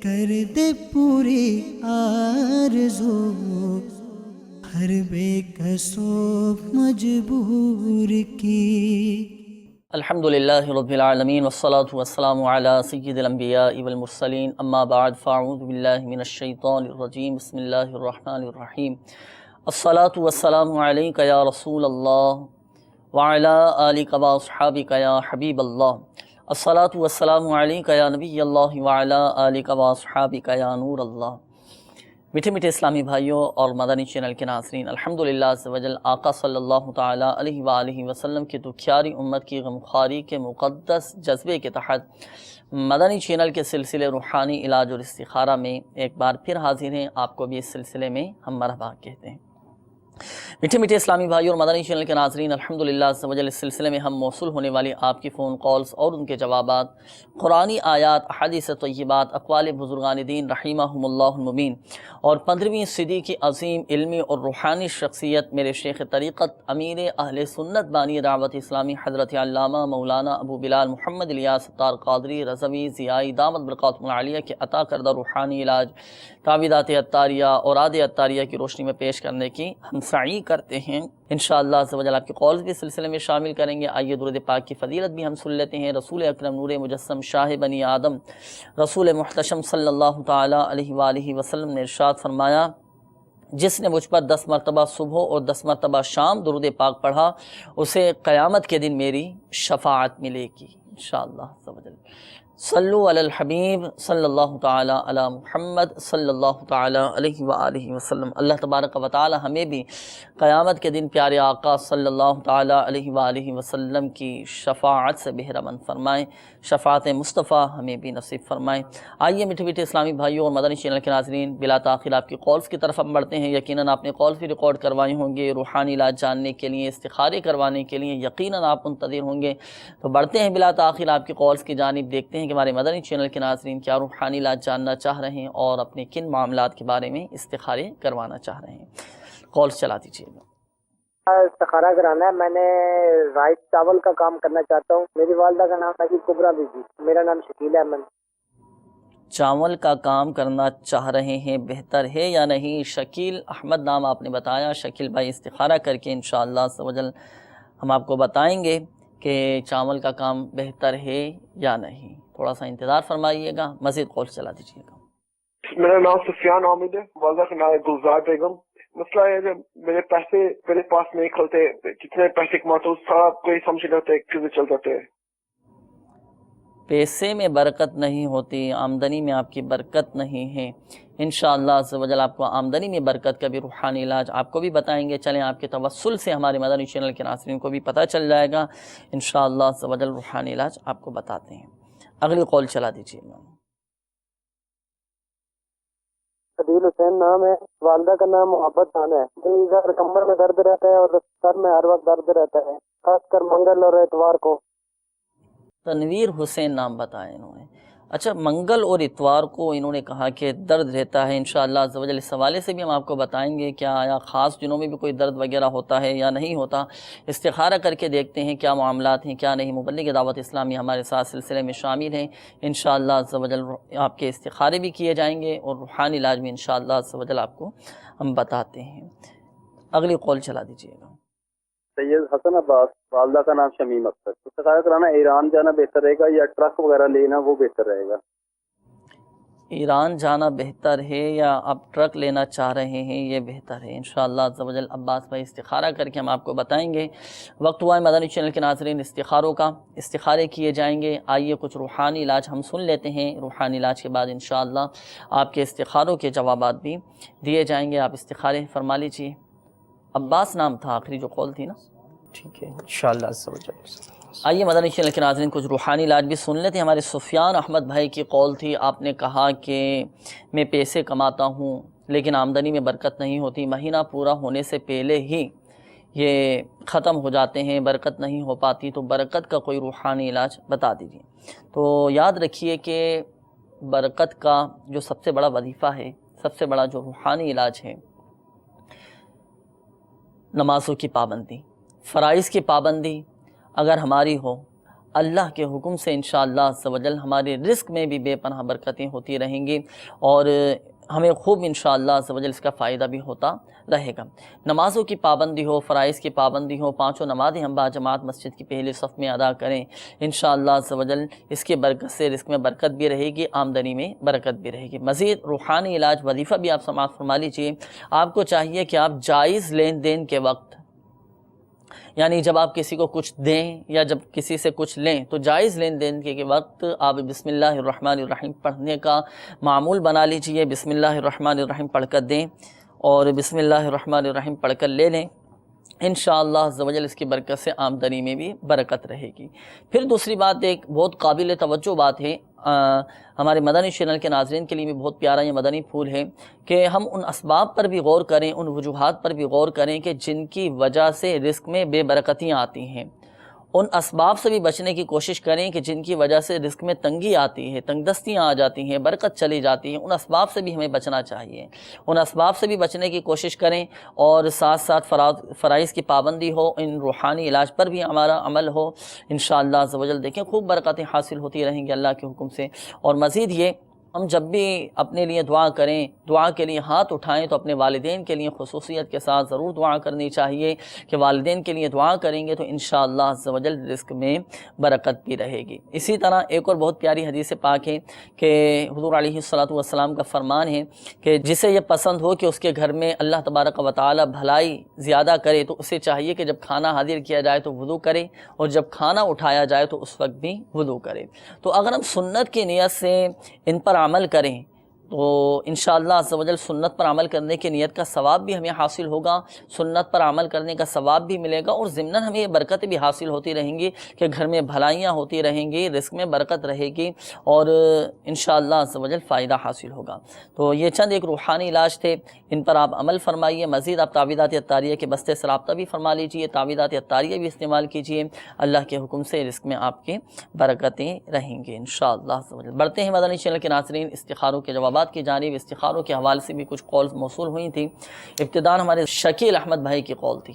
کر دے پوری آرزو ہر بے کسو مجبور کی۔ الحمدللہ رب العالمین والصلاة والسلام علی سید الانبیاء والمرسلین، اما بعد فاعوذ باللہ من الشیطان الرجیم، بسم اللہ الرحمن الرحیم۔ الصلاة والسلام علیک یا رسول اللہ وعلی آلک واصحابک یا حبیب اللہ۔ الصلاة والسلام علیک یا نبی اللہ وعلی آلک واصحابک یا نور اللہ۔ میٹھے میٹھے اسلامی بھائیوں اور مدنی چینل کے ناظرین، الحمدللہ عز و جل آقا صلی اللہ تعالیٰ علیہ وآلہ وسلم کی دکھیاری امت کی غمخواری کے مقدس جذبے کے تحت مدنی چینل کے سلسلے روحانی علاج اور استخارہ میں ایک بار پھر حاضر ہیں۔ آپ کو بھی اس سلسلے میں ہم مرحبا کہتے ہیں۔ میٹھے میٹھے اسلامی بھائیوں اور مدنی چینل کے ناظرین، الحمدللہ عز و جل اس سلسلے میں ہم موصول ہونے والی آپ کی فون کالز اور ان کے جوابات، قرآنی آیات، احادیث طیبات، اقوال بزرگان دین رحمہم اللہ المبین اور 15ویں صدی کی عظیم علمی اور روحانی شخصیت میرے شیخ طریقت امیر اہل سنت بانی دعوت اسلامی حضرت علامہ مولانا ابو بلال محمد الیاس ستار قادری رضوی ضیائی دامت برکاتہم العالیہ کے عطا کردہ روحانی علاج تعویذات عطاریہ اور اوراد عطاریہ کی روشنی میں پیش کرنے کی ہم سعی کرتے ہیں۔ انشاءاللہ عز و جل آپ کے قولز بھی سلسلے میں شامل کریں گے۔ آئیے درود پاک کی فضیلت بھی ہم سن لیتے ہیں۔ رسول اکرم نور مجسم شاہ بنی آدم رسول محتشم صلی اللہ تعالیٰ علیہ وآلہ وسلم نے ارشاد فرمایا، جس نے مجھ پر 10 مرتبہ صبح اور 10 مرتبہ شام درود پاک پڑھا اسے قیامت کے دن میری شفاعت ملے گی انشاءاللہ عز و جل۔ صلو علی الحبیب صلی اللہ تعالی علی محمد صلی اللہ تعالی علیہ وآلہ وسلم۔ اللہ تبارک و تعالی ہمیں بھی قیامت کے دن پیارے آقا صلی اللہ تعالی علیہ وآلہ وسلم کی شفاعت سے بہرمند فرمائیں، شفاعت مصطفیٰ ہمیں بھی نصیب فرمائیں۔ آئیے میٹھے میٹھے اسلامی بھائیوں اور مدنی چینل کے ناظرین، بلا تاخیر آپ کی کالز کی طرف ہم بڑھتے ہیں۔ یقیناً آپ نے کالز بھی ریکارڈ کروائے ہوں گے روحانی علاج جاننے کے لیے، استخارے کروانے کے لیے، یقیناً آپ منتظر ہوں گے۔ تو بڑھتے ہیں بلا تاخیر آپ کی کالز کی جانب، دیکھتے ہیں کہ ہمارے مدنی چینل کے ناظرین کیا روحانی علاج جاننا چاہ رہے ہیں اور اپنے کن معاملات کے بارے میں استخارے کروانا چاہ رہے ہیں۔ کالز چلا دیجیے گا۔ استخارہ کرانا ہے، میں نے رائس چاول کا کام کرنا چاہتا ہوں۔ میری والدہ کا نام ہے کبرا بی بی، میرا نام شکیل احمد۔ چاول کا کام کرنا چاہ رہے ہیں، بہتر ہے یا نہیں؟ شکیل احمد نام آپ نے بتایا۔ شکیل بھائی استخارہ کر کے انشاءاللہ عز و جل ہم آپ کو بتائیں گے کہ چاول کا کام بہتر ہے یا نہیں۔ تھوڑا سا انتظار فرمائیے گا، مزید کال چلا دیجیے گا۔ میرا نام سفیان حامد ہے، والدہ کا نام ہے گلزار بیگم۔ مسئلہ ہے کہ میرے پیسے میرے پاس نہیں کھلتے، جتنے پیسے کماتا ہوں سارا کوئی سمجھ نہیں آتا ہے کیسے چل جاتے ہیں۔ پیسے میں برکت نہیں ہوتی، آمدنی میں آپ کی برکت نہیں ہے۔ انشاءاللہ عز و جل آپ کو آمدنی میں برکت کا بھی روحانی علاج آپ کو بھی بتائیں گے۔ چلیں آپ کے توسل سے ہمارے مدنی چینل کے ناظرین کو بھی پتہ چل جائے گا۔ انشاءاللہ عز و جل روحانی علاج آپ کو بتاتے ہیں۔ اگلی قول چلا دیجیے گا۔ عدیل حسین نام ہے، والدہ کا نام محبت خان ہے۔ ادھر کمر میں درد رہتا ہے اور سر میں ہر وقت درد رہتا ہے، خاص کر منگل اور اتوار کو۔ تنویر حسین نام بتایا انہوں نے۔ اچھا، منگل اور اتوار کو انہوں نے کہا کہ درد رہتا ہے۔ انشاءاللہ عز و جل اس حوالے سے بھی ہم آپ کو بتائیں گے کیا آیا خاص دنوں میں بھی کوئی درد وغیرہ ہوتا ہے یا نہیں ہوتا۔ استخارہ کر کے دیکھتے ہیں کیا معاملات ہیں کیا نہیں۔ مبلغ دعوت اسلامی ہمارے ساتھ سلسلے میں شامل ہیں۔ انشاءاللہ عز و جل آپ کے استخارے بھی کیے جائیں گے اور روحانی علاج میں انشاءاللہ عز و جل آپ کو ہم بتاتے ہیں۔ اگلی قول چلا دیجیے گا۔ سید حسن عباس، والدہ کا نام شمیم اختر۔ استخارہ کرانا ایران جانا بہتر رہے گا یا ٹرک وغیرہ لینا وہ بہتر رہے گا؟ ایران جانا بہتر ہے یا آپ ٹرک لینا چاہ رہے ہیں یہ بہتر ہے؟ انشاءاللہ عز و جل عباس بھائی استخارہ کر کے ہم آپ کو بتائیں گے۔ وقت ہوا ہے مدنی چینل کے ناظرین استخاروں کا، استخارے کیے جائیں گے۔ آئیے کچھ روحانی علاج ہم سن لیتے ہیں، روحانی علاج کے بعد انشاءاللہ آپ کے استخاروں کے جوابات بھی دیے جائیں گے۔ آپ استخارے فرما لیجیے۔ عباس نام تھا آخری جو قول تھی نا، ٹھیک ہے انشاءاللہ عز و جل۔ آئیے مدنی چینل کے ناظرین کچھ روحانی علاج بھی سن لیتے ہیں۔ ہمارے سفیان احمد بھائی کی قول تھی، آپ نے کہا کہ میں پیسے کماتا ہوں لیکن آمدنی میں برکت نہیں ہوتی، مہینہ پورا ہونے سے پہلے ہی یہ ختم ہو جاتے ہیں، برکت نہیں ہو پاتی، تو برکت کا کوئی روحانی علاج بتا دیجیے۔ تو یاد رکھیے کہ برکت کا جو سب سے بڑا وظیفہ ہے، سب سے بڑا جو روحانی علاج ہے، نمازوں کی پابندی، فرائض کی پابندی اگر ہماری ہو، اللہ کے حکم سے انشاءاللہ عز و جل ہمارے رزق میں بھی بے پناہ برکتیں ہوتی رہیں گی اور ہمیں خوب انشاءاللہ عز و جل اس کا فائدہ بھی ہوتا رہے گا۔ نمازوں کی پابندی ہو، فرائض کی پابندی ہو، 5 نمازیں ہم باجماعت مسجد کی پہلی صف میں ادا کریں، انشاءاللہ عز و جل اس کی برکت سے رزق میں برکت بھی رہے گی، آمدنی میں برکت بھی رہے گی۔ مزید روحانی علاج وظیفہ بھی آپ سماعت فرما لیجئے۔ آپ کو چاہیے کہ آپ جائز لین دین کے وقت، یعنی جب آپ کسی کو کچھ دیں یا جب کسی سے کچھ لیں تو جائز لین دین کے وقت آپ بسم اللہ الرحمن الرحیم پڑھنے کا معمول بنا لیجئے۔ بسم اللہ الرحمن الرحیم پڑھ کر دیں اور بسم اللہ الرحمن الرحیم پڑھ کر لے لیں، انشاءاللہ عز و جل اس کی برکت سے آمدنی میں بھی برکت رہے گی۔ پھر دوسری بات، ایک بہت قابل توجہ بات ہے، ہمارے مدنی چینل کے ناظرین کے لیے بھی بہت پیارا یہ مدنی پھول ہے کہ ہم ان اسباب پر بھی غور کریں، ان وجوہات پر بھی غور کریں کہ جن کی وجہ سے رزق میں بے برکتیاں آتی ہیں۔ ان اسباب سے بھی بچنے کی کوشش کریں کہ جن کی وجہ سے رزق میں تنگی آتی ہے، تنگ دستیاں آ جاتی ہیں، برکت چلی جاتی ہے، ان اسباب سے بھی ہمیں بچنا چاہیے، ان اسباب سے بھی بچنے کی کوشش کریں اور ساتھ ساتھ فرائض کی پابندی ہو، ان روحانی علاج پر بھی ہمارا عمل ہو، انشاءاللہ عز و جل دیکھیں خوب برکتیں حاصل ہوتی رہیں گی اللہ کے حکم سے۔ اور مزید یہ، ہم جب بھی اپنے لیے دعا کریں، دعا کے لیے ہاتھ اٹھائیں تو اپنے والدین کے لیے خصوصیت کے ساتھ ضرور دعا کرنی چاہیے کہ والدین کے لیے دعا کریں گے تو انشاءاللہ عز و جل رزق میں برکت بھی رہے گی۔ اسی طرح ایک اور بہت پیاری حدیث پاک ہے کہ حضور علیہ الصلوۃ کا فرمان ہے کہ جسے یہ پسند ہو کہ اس کے گھر میں اللہ تبارک و تعالی بھلائی زیادہ کرے تو اسے چاہیے کہ جب کھانا حاضر کیا جائے تو وضو کرے اور جب کھانا اٹھایا جائے تو اس وقت بھی وضو کرے۔ تو اگر ہم سنت کی نیت سے ان پر عمل کریں تو انشاءاللہ عز و جل سنت پر عمل کرنے کی نیت کا ثواب بھی ہمیں حاصل ہوگا، سنت پر عمل کرنے کا ثواب بھی ملے گا اور ضمناً ہمیں یہ برکتیں بھی حاصل ہوتی رہیں گی کہ گھر میں بھلائیاں ہوتی رہیں گی، رزق میں برکت رہے گی اور انشاءاللہ عز و جل فائدہ حاصل ہوگا۔ تو یہ چند ایک روحانی علاج تھے، ان پر آپ عمل فرمائیے۔ مزید آپ تعویذات عطاریہ کے بستے سے رابطہ بھی فرما لیجئے، تعویذات عطاریہ بھی استعمال کیجئے، اللہ کے حکم سے رزق میں آپ کے برکتیں رہیں گی انشاءاللہ عز و جل۔ بڑھتے ہیں مدنی چینل کے ناظرین استخاروں کے جوابات کی جانب۔ استخاروں کے حوالے سے بھی کچھ کالز موصول ہوئی تھیں۔ ابتداءً ہمارے شکیل احمد بھائی کی کال تھی۔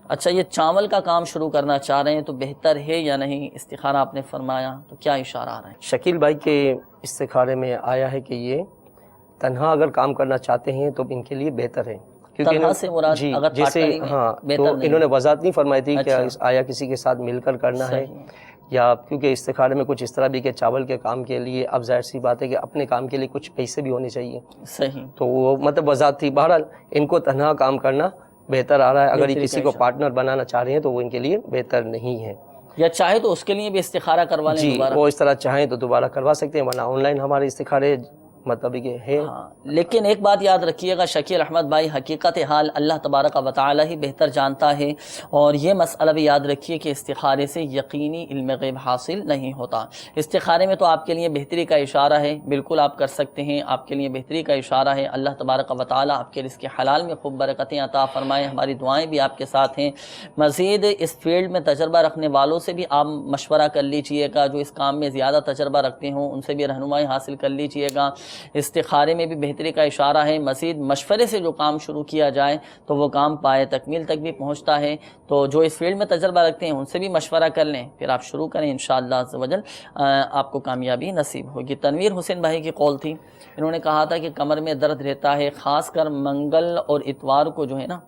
اچھا، یہ چاول کا کام شروع کرنا چاہ رہے ہیں تو بہتر ہے یا نہیں؟ استخارہ آپ نے فرمایا تو کیا اشارہ آ رہا ہے؟ شکیل بھائی کے استخارے میں آیا ہے کہ یہ تنہا اگر کام کرنا چاہتے ہیں تو ان کے لیے بہتر ہے، کیونکہ تنہا سے مراد جی اگر جیسے پارٹنری میں ہاں بہتر تو نہیں انہوں نے وضاحت نہیں فرمائی تھی کہ اچھا، آیا کسی کے ساتھ مل کر کرنا ہے صحیح، یا کیونکہ استخارے میں کچھ اس طرح بھی کہ چاول کے کام کے لیے اب ظاہر سی بات ہے کہ اپنے کام کے لیے کچھ پیسے بھی ہونے چاہیے، صحیح، تو وہ مطلب وضاحت تھی۔ بہرحال ان کو تنہا کام کرنا بہتر آ رہا ہے، اگر یہ بہتری کسی کا کو اشارہ۔ پارٹنر بنانا چاہ رہے ہیں تو وہ ان کے لیے بہتر نہیں ہے۔ یا چاہے تو اس کے لیے بھی استخارہ کروا لیں جی دوبارہ۔ وہ اس طرح چاہیں تو دوبارہ کروا سکتے ہیں، ورنہ آن لائن ہمارے استخارے مطلب کہ ہے۔ ہاں، لیکن ایک بات یاد رکھیے گا شکیل احمد بھائی، حقیقت حال اللہ تبارک و تعالی ہی بہتر جانتا ہے، اور یہ مسئلہ بھی یاد رکھیے کہ استخارے سے یقینی علم غیب حاصل نہیں ہوتا۔ استخارے میں تو آپ کے لیے بہتری کا اشارہ ہے، بالکل آپ کر سکتے ہیں، آپ کے لیے بہتری کا اشارہ ہے۔ اللہ تبارک و تعالی آپ کے رزق حلال میں خوب برکتیں عطا فرمائے، ہماری دعائیں بھی آپ کے ساتھ ہیں۔ مزید اس فیلڈ میں تجربہ رکھنے والوں سے بھی آپ مشورہ کر لیجئے گا، جو اس کام میں زیادہ تجربہ رکھتے ہوں ان سے بھی رہنمائی حاصل کر لیجئے گا۔ استخارے میں بھی بہتری کا اشارہ ہے۔ مزید مشورے سے جو کام شروع کیا جائے تو وہ کام پائے تکمیل تک بھی پہنچتا ہے، تو جو اس فیلڈ میں تجربہ رکھتے ہیں ان سے بھی مشورہ کر لیں، پھر آپ شروع کریں، انشاءاللہ عز و جل آپ کو کامیابی نصیب ہوگی۔ تنویر حسین بھائی کی قول تھی، انہوں نے کہا تھا کہ کمر میں درد رہتا ہے، خاص کر منگل اور اتوار کو جو ہے نا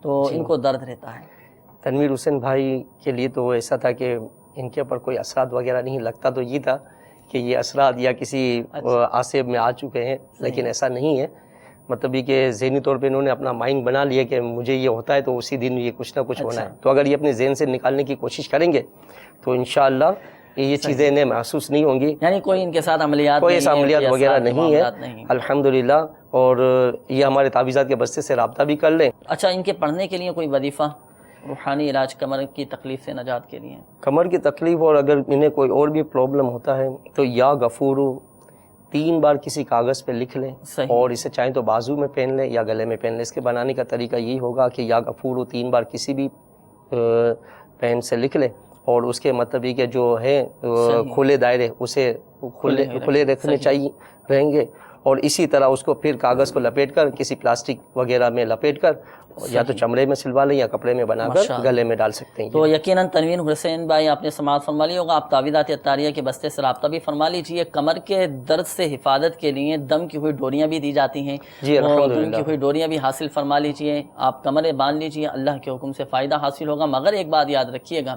تو ان کو درد رہتا ہے۔ تنویر حسین بھائی کے لیے تو ایسا تھا کہ ان کے اوپر کوئی اثرات وغیرہ نہیں، لگتا تو یہ تھا کہ یہ اثرات یا کسی آصب میں آ چکے ہیں، لیکن ایسا نہیں ہے۔ مطلب یہ کہ ذہنی طور پہ انہوں نے اپنا مائنڈ بنا لیا کہ مجھے یہ ہوتا ہے تو اسی دن یہ کچھ نہ کچھ ہونا ہے، تو اگر یہ اپنے ذہن سے نکالنے کی کوشش کریں گے تو انشاءاللہ یہ چیزیں انہیں محسوس نہیں ہوں گی، یعنی کوئی ان کے ساتھ عملیات کوئی ایسا عملیات وغیرہ نہیں ہے نہیں۔ الحمدللہ، اور یہ ہمارے تعویذات کے بستے سے رابطہ بھی کر لیں۔ اچھا، ان کے پڑھنے کے لیے کوئی وظیفہ، روحانی علاج کمر کی تکلیف سے نجات کے لیے؟ کمر کی تکلیف اور اگر انہیں کوئی اور بھی پرابلم ہوتا ہے تو یا غفورو 3 بار کسی کاغذ پہ لکھ لیں، صحیح، اور اسے چاہیں تو بازو میں پہن لیں یا گلے میں پہن لیں۔ اس کے بنانے کا طریقہ یہی ہوگا کہ یا غفورو 3 بار کسی بھی پین سے لکھ لیں، اور اس کے مطلب یہ کہ جو ہے کھلے دائرے اسے کھلے رکھنے چاہیے رہیں گے، اور اسی طرح اس کو پھر کاغذ کو لپیٹ کر کسی پلاسٹک وغیرہ میں لپیٹ کر یا تو چمڑے میں سلوا لیں یا کپڑے میں بنا کر گلے میں ڈال سکتے ہیں۔ تو یقیناً تنوین حسین بھائی آپ نے سماعت فرما لی ہوگا، آپ تعویذات عطاریہ کے بستے سے رابطہ بھی فرما لیجئے۔ کمر کے درد سے حفاظت کے لیے دم کی ہوئی ڈوریاں بھی دی جاتی ہیں، جی وہ الحمدللہ، دم کی ہوئی ڈوریاں بھی حاصل فرما لیجئے، آپ کمریں باندھ لیجئے، اللہ کے حکم سے فائدہ حاصل ہوگا۔ مگر ایک بات یاد رکھیے گا،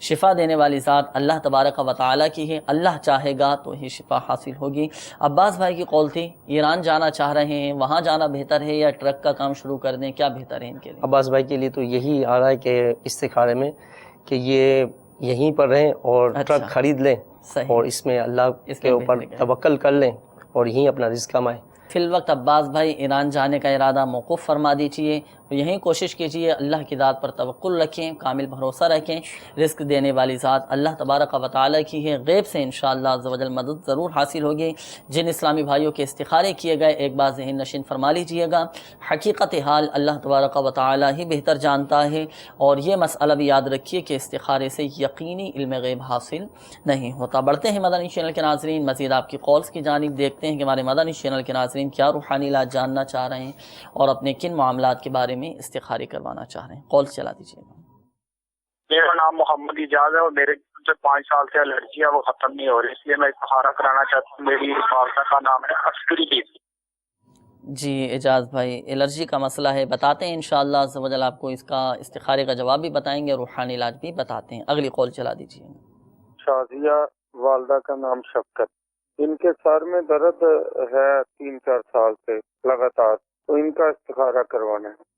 شفا دینے والی ذات اللہ تبارک و تعالیٰ کی ہے، اللہ چاہے گا تو ہی شفا حاصل ہوگی۔ عباس بھائی کی قول تھی ایران جانا چاہ رہے ہیں، وہاں جانا بہتر ہے یا ٹرک کا کام شروع کر دیں، کیا بہتر ہے ان کے لیے؟ عباس بھائی کے لیے تو یہی آ رہا ہے کہ استخارے میں کہ یہ یہیں پر رہیں اور ٹرک خرید لیں اور اس میں اللہ کے اوپر توکل کر لیں اور یہیں اپنا رزق کمائیں۔ فی الوقت عباس بھائی ایران جانے کا ارادہ موقوف فرما دیجیے، یہیں کوشش کیجیے، اللہ کی ذات پر توکل رکھیں، کامل بھروسہ رکھیں، رزق دینے والی ذات اللہ تبارک و تعالیٰ کی ہے، غیب سے انشاءاللہ عز و جل مدد ضرور حاصل ہوگی۔ جن اسلامی بھائیوں کے استخارے کیے گئے ایک بار ذہن نشین فرما لیجیے گا، حقیقت حال اللہ تبارک و تعالیٰ ہی بہتر جانتا ہے، اور یہ مسئلہ بھی یاد رکھیے کہ استخارے سے یقینی علم غیب حاصل نہیں ہوتا۔ بڑھتے ہیں مدنی چینل کے ناظرین، مزید آپ کی کالز کی جانب، دیکھتے ہیں کہ ہمارے مدنی چینل کے ناظرین کیا روحانی علاج جاننا چاہ رہے ہیں اور اپنے کن معاملات کے بارے میں استخارے کروانا چاہ رہے ہیں۔ کال چلا دیجیے گا۔ میرا نام محمد اجاز ہے اور میرے جو 5 سال سے الرجی ہے وہ ختم نہیں ہو رہی، اس لیے میں استخارہ کرانا چاہتا ہوں۔ میری والدہ کا نام ہے عسکری بیوی۔ جی اجاز بھائی، الرجی کا مسئلہ ہے، بتاتے ہیں انشاءاللہ عز و جل آپ کو اس کا استخارے کا جواب بھی بتائیں گے، روحانی علاج بھی بتاتے ہیں۔ اگلی کال چلا دیجیے۔ شازیہ، والدہ کا نام شفقت، ان کے سر میں درد ہے 3-4 سال سے لگاتار، تو ان کا استخارہ کروانا ہے۔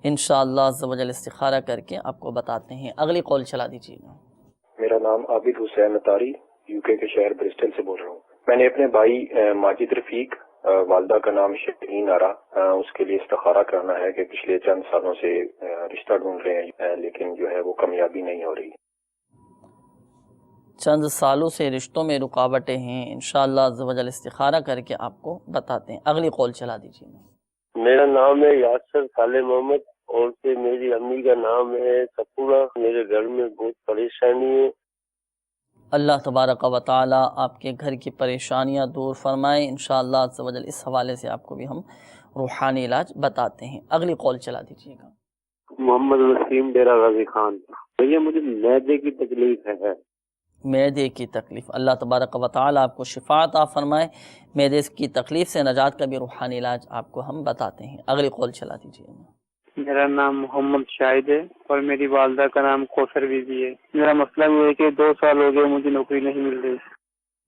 انشاءاللہ عز و جل استخارہ کر کے آپ کو بتاتے ہیں۔ اگلی کال چلا دیجیے گا۔ میرا نام عابد حسین اتاری، یو کے شہر برسٹل سے بول رہا ہوں۔ میں نے اپنے بھائی ماجد رفیق، والدہ کا نام شہین آرا، اس کے لیے استخارہ کرنا ہے کہ پچھلے چند سالوں سے رشتہ ڈھونڈ رہے ہیں لیکن جو ہے وہ کامیابی نہیں ہو رہی۔ چند سالوں سے رشتوں میں رکاوٹیں ہیں، انشاءاللہ عز و جل استخارہ کر کے آپ کو بتاتے ہیں۔ اگلی کال چلا دیجیے گا۔ میرا نام ہے یاسر صالح محمد اور سے میری امی کا نام ہے سپورہ۔ میرے گھر میں بہت پریشانی ہے۔ اللہ تبارک و تعالی آپ کے گھر کی پریشانیاں دور فرمائیں انشاءاللہ عز و جل۔ اس حوالے سے آپ کو بھی ہم روحانی علاج بتاتے ہیں۔ اگلی کال چلا دیجیے گا۔ محمد وسیم ڈیرہ غازی خان۔ بھیا مجھے معدے کی تکلیف ہے۔ معدے کی تکلیف، اللہ تبارک و تعالی آپ کو شفا عطا فرمائے۔ معدے کی تکلیف سے نجات کا بھی روحانی علاج آپ کو ہم بتاتے ہیں۔ اگلی کال چلا دیجیے گا۔ میرا نام محمد شاہد ہے اور میری والدہ کا نام کوثر بیوی ہے۔ میرا مسئلہ یہ ہے کہ 2 سال ہو گئے مجھے نوکری نہیں مل رہی۔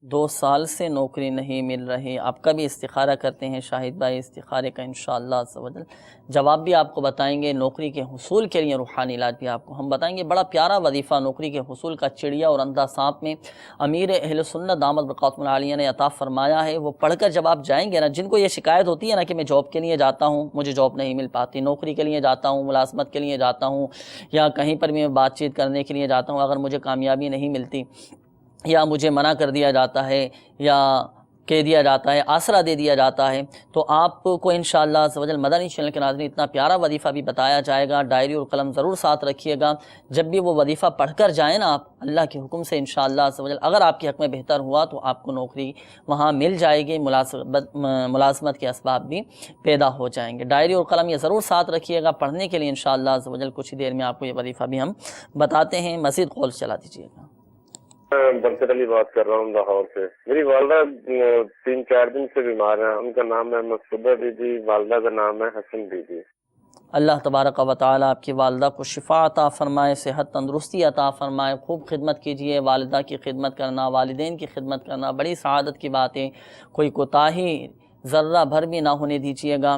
2 سال سے نوکری نہیں مل رہی، آپ کا بھی استخارہ کرتے ہیں شاہد بھائی، استخارے کا انشاءاللہ عز و جل جواب بھی آپ کو بتائیں گے۔ نوکری کے حصول کے لیے روحانی علاج بھی آپ کو ہم بتائیں گے۔ بڑا پیارا وظیفہ نوکری کے حصول کا چڑیا اور اندھا سانپ میں امیر اہل سنت دامت برکاتہم العالیہ نے عطا فرمایا ہے۔ وہ پڑھ کر جب آپ جائیں گے نا، جن کو یہ شکایت ہوتی ہے نا کہ میں جاب کے لیے جاتا ہوں مجھے جاب نہیں مل پاتی، نوکری کے لیے جاتا ہوں، ملازمت کے لیے جاتا ہوں، یا کہیں پر بھی میں بات چیت کرنے کے لیے جاتا ہوں، اگر مجھے کامیابی نہیں ملتی یا مجھے منع کر دیا جاتا ہے یا کہہ دیا جاتا ہے، آسرا دے دیا جاتا ہے، تو آپ کو انشاءاللہ عز و جل مدنی چینل کے ناظرین اتنا پیارا وظیفہ بھی بتایا جائے گا۔ ڈائری اور قلم ضرور ساتھ رکھیے گا، جب بھی وہ وظیفہ پڑھ کر جائیں نا آپ اللہ کے حکم سے انشاءاللہ عز و جل، اگر آپ کے حق میں بہتر ہوا تو آپ کو نوکری وہاں مل جائے گی، ملازمت کے اسباب بھی پیدا ہو جائیں گے۔ ڈائری اور قلم یہ ضرور ساتھ رکھیے گا پڑھنے کے لیے انشاءاللہ عز و جل۔ کچھ ہی دیر میں آپ کو یہ وظیفہ بھی ہم بتاتے ہیں۔ مزید کال چلا دیجیے گا۔ برکت علی بات کر رہا ہوں لاہور سے۔ میری والدہ 3-4 دن سے بیمار ہیں۔ ان کا نام ہے مسعودہ بیوی، والدہ کا نام ہے حسن بیوی۔ اللہ تبارک و تعالی آپ کی والدہ کو شفا عطا فرمائے، صحت تندرستی عطا فرمائے۔ خوب خدمت کیجیے، والدہ کی خدمت کرنا، والدین کی خدمت کرنا بڑی سعادت کی بات ہے، کوئی کوتاہی ذرہ بھر بھی نہ ہونے دیجیے گا۔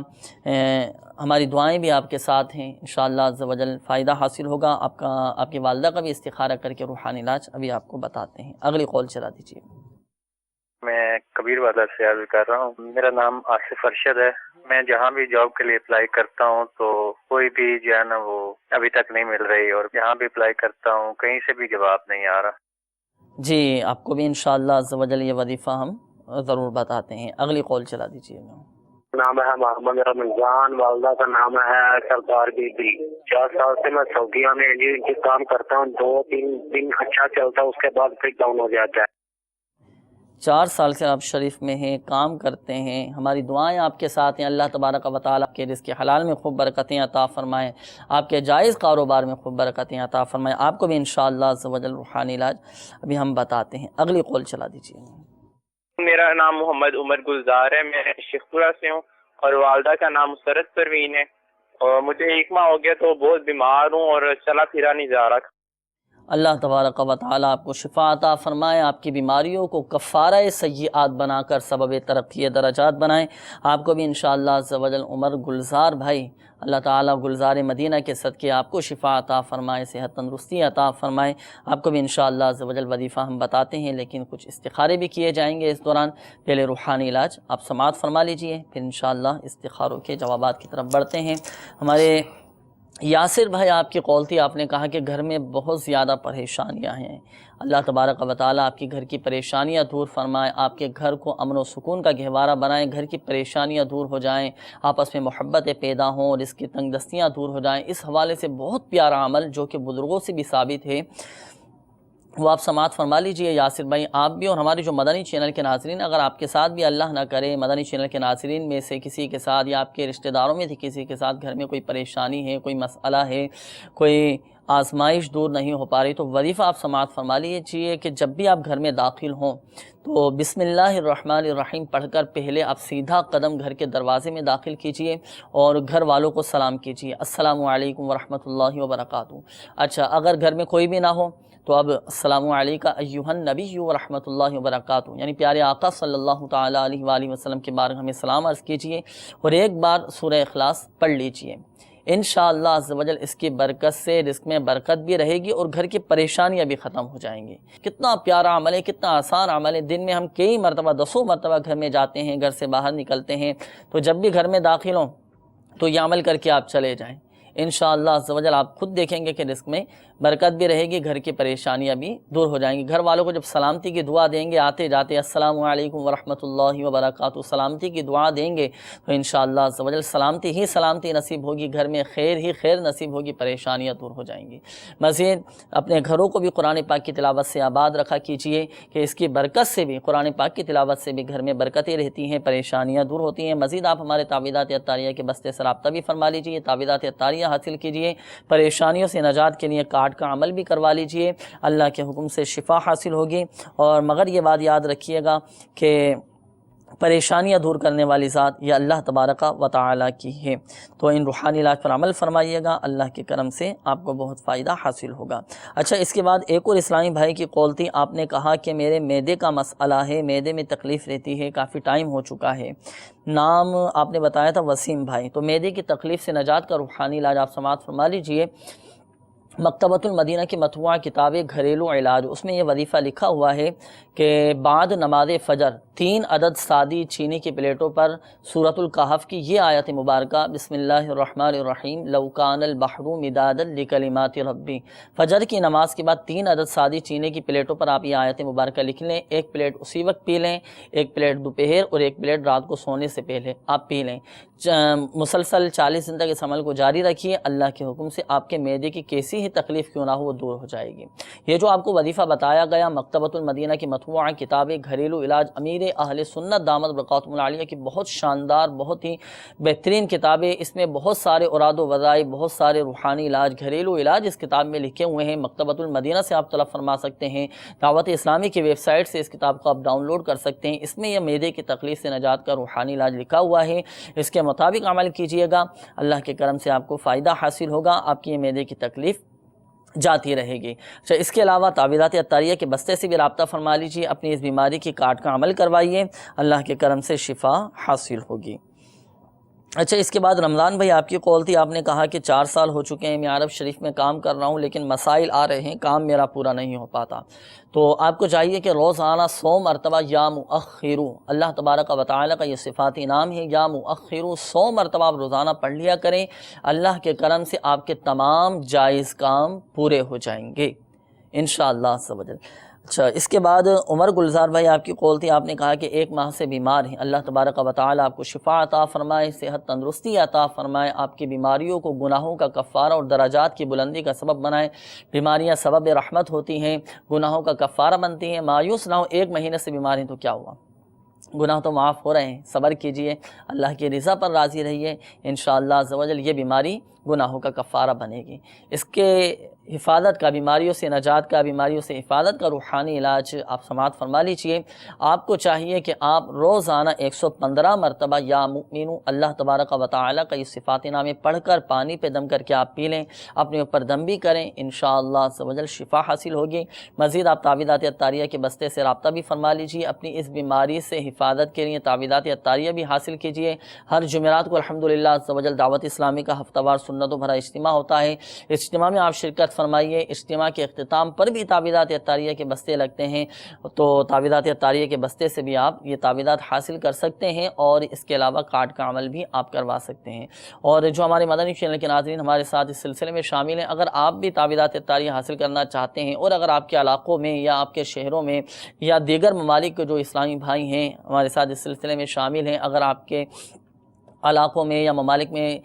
ہماری دعائیں بھی آپ کے ساتھ ہیں انشاءاللہ عز و جل، فائدہ حاصل ہوگا آپ کی والدہ کا بھی استخارہ کر کے روحانی علاج ابھی آپ کو بتاتے ہیں۔ اگلی کال چلا دیجیے۔ میں کبیر بازار سے عرض کر رہا ہوں۔ میرا نام آصف ارشد ہے۔ میں جہاں بھی جاب کے لیے اپلائی کرتا ہوں تو کوئی بھی جو ہے نا وہ ابھی تک نہیں مل رہی، اور جہاں بھی اپلائی کرتا ہوں کہیں سے بھی جواب نہیں آ رہا۔ جی آپ کو بھی انشاءاللہ عز و جل یہ وظیفہ ہم ضرور بتاتے ہیں۔ اگلی کال چلا دیجیے گا۔ نام ہے محمد رمضان، والدہ کا نام ہے سردار بیبی۔ 4 سال سے میں سعودیہ میں انجینئرنگ کا کام کرتا ہوں، 2-3 دن اچھا چلتا ہے، اس کے بعد پھر ڈاؤن ہو جاتا ہے۔ 4 سال سے آپ شریف میں ہیں، کام کرتے ہیں، ہماری دعائیں آپ کے ساتھ ہیں۔ اللہ تبارک و تعالیٰ آپ کے رزق حلال میں خوب برکتیں عطا فرمائیں، آپ کے جائز کاروبار میں خوب برکتیں عطا فرمائیں۔ آپ کو بھی انشاءاللہ عز و جل روحانی علاج ابھی ہم بتاتے ہیں۔ اگلی قول چلا دیجیے۔ میرا نام محمد عمر گلزار ہے، میں شیخ پورہ سے ہوں، اور والدہ کا نام مسرت پروین ہے، اور مجھے 1 ماہ ہو گیا تو بہت بیمار ہوں اور چلا پھرا نہیں جا رہا۔ اللہ تبارک و تعالیٰ آپ کو شفا عطا فرمائے، آپ کی بیماریوں کو کفارہ سیئات بنا کر سبب ترقی درجات بنائیں۔ آپ کو بھی انشاءاللہ عز و جل عمر گلزار بھائی اللہ تعالیٰ گلزار مدینہ کے صدقے آپ کو شفا عطا فرمائے، صحت تندرستی عطا فرمائے۔ آپ کو بھی انشاءاللہ عز و جل وظیفہ ہم بتاتے ہیں، لیکن کچھ استخارے بھی کیے جائیں گے اس دوران۔ پہلے روحانی علاج آپ سماعت فرما لیجئے، پھر انشاءاللہ استخاروں کے جوابات کی طرف بڑھتے ہیں۔ ہمارے یاسر بھائی آپ کی قول تھی، آپ نے کہا کہ گھر میں بہت زیادہ پریشانیاں ہیں۔ اللہ تبارک و تعالیٰ آپ کی گھر کی پریشانیاں دور فرمائے، آپ کے گھر کو امن و سکون کا گہوارہ بنائیں، گھر کی پریشانیاں دور ہو جائیں، آپس میں محبتیں پیدا ہوں اور اس کی تنگ دستیاں دور ہو جائیں۔ اس حوالے سے بہت پیارا عمل جو کہ بزرگوں سے بھی ثابت ہے، وہ آپ سماعت فرما لیجئے یاسر بھائی۔ آپ بھی اور ہمارے جو مدنی چینل کے ناظرین، اگر آپ کے ساتھ بھی اللہ نہ کرے مدنی چینل کے ناظرین میں سے کسی کے ساتھ یا آپ کے رشتہ داروں میں سے کسی کے ساتھ گھر میں کوئی پریشانی ہے، کوئی مسئلہ ہے، کوئی آزمائش دور نہیں ہو پا رہی، تو وظیفہ آپ سماعت فرما لیجئے کہ جب بھی آپ گھر میں داخل ہوں تو بسم اللہ الرحمن الرحیم پڑھ کر پہلے آپ سیدھا قدم گھر کے دروازے میں داخل کیجئے اور گھر والوں کو سلام کیجئے، السلام علیکم ورحمۃ اللہ وبرکاتہ۔ اچھا، اگر گھر میں کوئی بھی نہ ہو تو اب السلام علیکم ایھا النبی ورحمۃ اللہ وبرکاتہ، یعنی پیارے آقا صلی اللہ تعالیٰ علیہ وآلہ وسلم کے بارے ہمیں سلام عرض کیجئے اور ایک بار سورہ اخلاص پڑھ لیجئے۔ انشاءاللہ عز و جل اس کی برکت سے رزق میں برکت بھی رہے گی اور گھر کی پریشانیاں بھی ختم ہو جائیں گی۔ کتنا پیارا عمل ہے، کتنا آسان عمل ہے۔ دن میں ہم کئی مرتبہ 10 مرتبہ گھر میں جاتے ہیں، گھر سے باہر نکلتے ہیں، تو جب بھی گھر میں داخل ہوں تو یہ عمل کر کے آپ چلے جائیں۔ انشاءاللہ عز و جل آپ خود دیکھیں گے کہ رزق میں برکت بھی رہے گی، گھر کی پریشانیاں بھی دور ہو جائیں گی۔ گھر والوں کو جب سلامتی کی دعا دیں گے، آتے جاتے السلام علیکم ورحمۃ اللہ وبرکاتہ سلامتی کی دعا دیں گے، تو انشاءاللہ عز و جل سلامتی ہی سلامتی نصیب ہوگی، گھر میں خیر ہی خیر نصیب ہوگی، پریشانیاں دور ہو جائیں گی۔ مزید اپنے گھروں کو بھی قرآن پاک کی تلاوت سے آباد رکھا کیجئے کہ اس کی برکت سے بھی، قرآن پاک کی تلاوت سے بھی گھر میں برکتیں رہتی ہیں، پریشانیاں دور ہوتی ہیں۔ مزید آپ ہمارے تعویذات عطاریہ کے بستے سے رابطہ بھی فرما لیجئے، تعویذات عطاریہ حاصل کیجئے، پریشانیوں سے نجات کے لیے کارڈ کا عمل بھی کروا لیجئے، اللہ کے حکم سے شفا حاصل ہوگی۔ اور مگر یہ بات یاد رکھیے گا کہ پریشانیاں دور کرنے والی ذات یہ اللہ تبارک و تعالیٰ کی ہے، تو ان روحانی علاج پر عمل فرمائیے گا، اللہ کے کرم سے آپ کو بہت فائدہ حاصل ہوگا۔ اچھا، اس کے بعد ایک اور اسلامی بھائی کی قول تھی، آپ نے کہا کہ میرے معدے کا مسئلہ ہے، معدے میں تکلیف رہتی ہے، کافی ٹائم ہو چکا ہے۔ نام آپ نے بتایا تھا وسیم بھائی، تو معدے کی تکلیف سے نجات کا روحانی علاج آپ سماعت فرما لیجئے۔ مکتبۃ المدینہ کی مطبوعہ کتاب گھریلو علاج، اس میں یہ وظیفہ لکھا ہوا ہے کہ بعد نماز فجر 3 عدد سادی چینی کی پلیٹوں پر سورۃ الکہف کی یہ آیت مبارکہ بسم اللہ الرحمن الرحیم لو کان البحر مدادا لکلمات ربی، فجر کی نماز کے بعد 3 عدد سادی چینی کی پلیٹوں پر آپ یہ آیت مبارکہ لکھ لیں، ایک پلیٹ اسی وقت پی لیں، ایک پلیٹ دوپہر اور ایک پلیٹ رات کو سونے سے پہلے آپ پی لیں۔ مسلسل 40 دن تک اس عمل کو جاری رکھیے، اللہ کے حکم سے آپ کے معدے کی کیسی ہی تکلیف کیوں نہ ہو وہ دور ہو جائے گی۔ یہ جو آپ کو وظیفہ بتایا گیا مکتبۃ المدینہ کی مطبوعہ کتاب گھریلو علاج، امیر اہل سنت دامت برکاتہم العالیہ کی بہت شاندار، بہت ہی بہترین کتاب ہے۔ اس میں بہت سارے اوراد و وظائف، بہت سارے روحانی علاج، گھریلو علاج اس کتاب میں لکھے ہوئے ہیں۔ مکتبۃ المدینہ سے آپ طلب فرما سکتے ہیں، دعوت اسلامی کی ویب سائٹ سے اس کتاب کو آپ ڈاؤن لوڈ کر سکتے ہیں۔ اس میں یہ معدے کی تکلیف سے نجات کا روحانی علاج لکھا ہوا ہے، اس کے مطابق عمل کیجئے گا، اللہ کے کرم سے آپ کو فائدہ حاصل ہوگا، آپ کی یہ معدے کی تکلیف جاتی رہے گی۔ اچھا، اس کے علاوہ تعویذات عطاریہ کے بستے سے بھی رابطہ فرما لیجیے، اپنی اس بیماری کی کارڈ کا عمل کروائیے، اللہ کے کرم سے شفا حاصل ہوگی۔ اچھا، اس کے بعد رمضان بھائی آپ کی قول تھی، آپ نے کہا کہ 4 سال ہو چکے ہیں میں عرب شریف میں کام کر رہا ہوں، لیکن مسائل آ رہے ہیں، کام میرا پورا نہیں ہو پاتا، تو آپ کو چاہیے کہ روزانہ 100 مرتبہ یا مؤخرو، اللہ تبارک و تعالیٰ کا یہ صفاتی نام ہے، یا مؤخرو، 100 مرتبہ آپ روزانہ پڑھ لیا کریں، اللہ کے کرم سے آپ کے تمام جائز کام پورے ہو جائیں گے انشاءاللہ عز و جل۔ اچھا، اس کے بعد عمر گلزار بھائی آپ کی قول تھی، آپ نے کہا کہ 1 ماہ سے بیمار ہیں، اللہ تبارک و تعالی آپ کو شفا عطا فرمائے، صحت تندرستی عطا فرمائے، آپ کی بیماریوں کو گناہوں کا کفارہ اور درجات کی بلندی کا سبب بنائے۔ بیماریاں سبب رحمت ہوتی ہیں، گناہوں کا کفارہ بنتی ہیں۔ مایوس نہ ہو، 1 مہینے سے بیمار ہیں تو کیا ہوا، گناہ تو معاف ہو رہے ہیں، صبر کیجئے، اللہ کی رضا پر راضی رہیے، انشاءاللہ عز و جل یہ بیماری گناہوں کا کفارہ بنے گی۔ اس کے حفاظت کا، بیماریوں سے نجات کا، بیماریوں سے حفاظت کا روحانی علاج آپ سماعت فرما لیجئے۔ آپ کو چاہیے کہ آپ روزانہ 115 مرتبہ یا مؤمنو اللہ تبارک و تعالی کا یہ صفات نامے پڑھ کر پانی پہ دم کر کے آپ پی لیں، اپنے اوپر دم بھی کریں، انشاءاللہ عز و جل شفا حاصل ہوگی۔ مزید آپ تعویذات عطاریہ کے بستے سے رابطہ بھی فرما لیجئے، اپنی اس بیماری سے حفاظت کے لیے تعویذات عطاریہ بھی حاصل کیجئے۔ ہر جمعرات کو الحمدللہ عز و جل دعوت اسلامی کا ہفتہ وار سنتوں بھرا اجتماع ہوتا ہے، اجتماع میں آپ شرکت فرمائیے۔ اجتماع کے اختتام پر بھی تعویذات عطاریہ کے بستے لگتے ہیں، تو تعویذات عطاریہ کے بستے سے بھی آپ یہ تعویذات حاصل کر سکتے ہیں، اور اس کے علاوہ کارڈ کا عمل بھی آپ کروا سکتے ہیں۔ اور جو ہمارے مدنی چینل کے ناظرین ہمارے ساتھ اس سلسلے میں شامل ہیں، اگر آپ بھی تعویذات عطاریہ حاصل کرنا چاہتے ہیں، اور اگر آپ کے علاقوں میں یا آپ کے شہروں میں یا دیگر ممالک کے جو اسلامی بھائی ہیں ہمارے ساتھ اس سلسلے میں شامل ہیں، اگر آپ کے علاقوں میں یا ممالک میں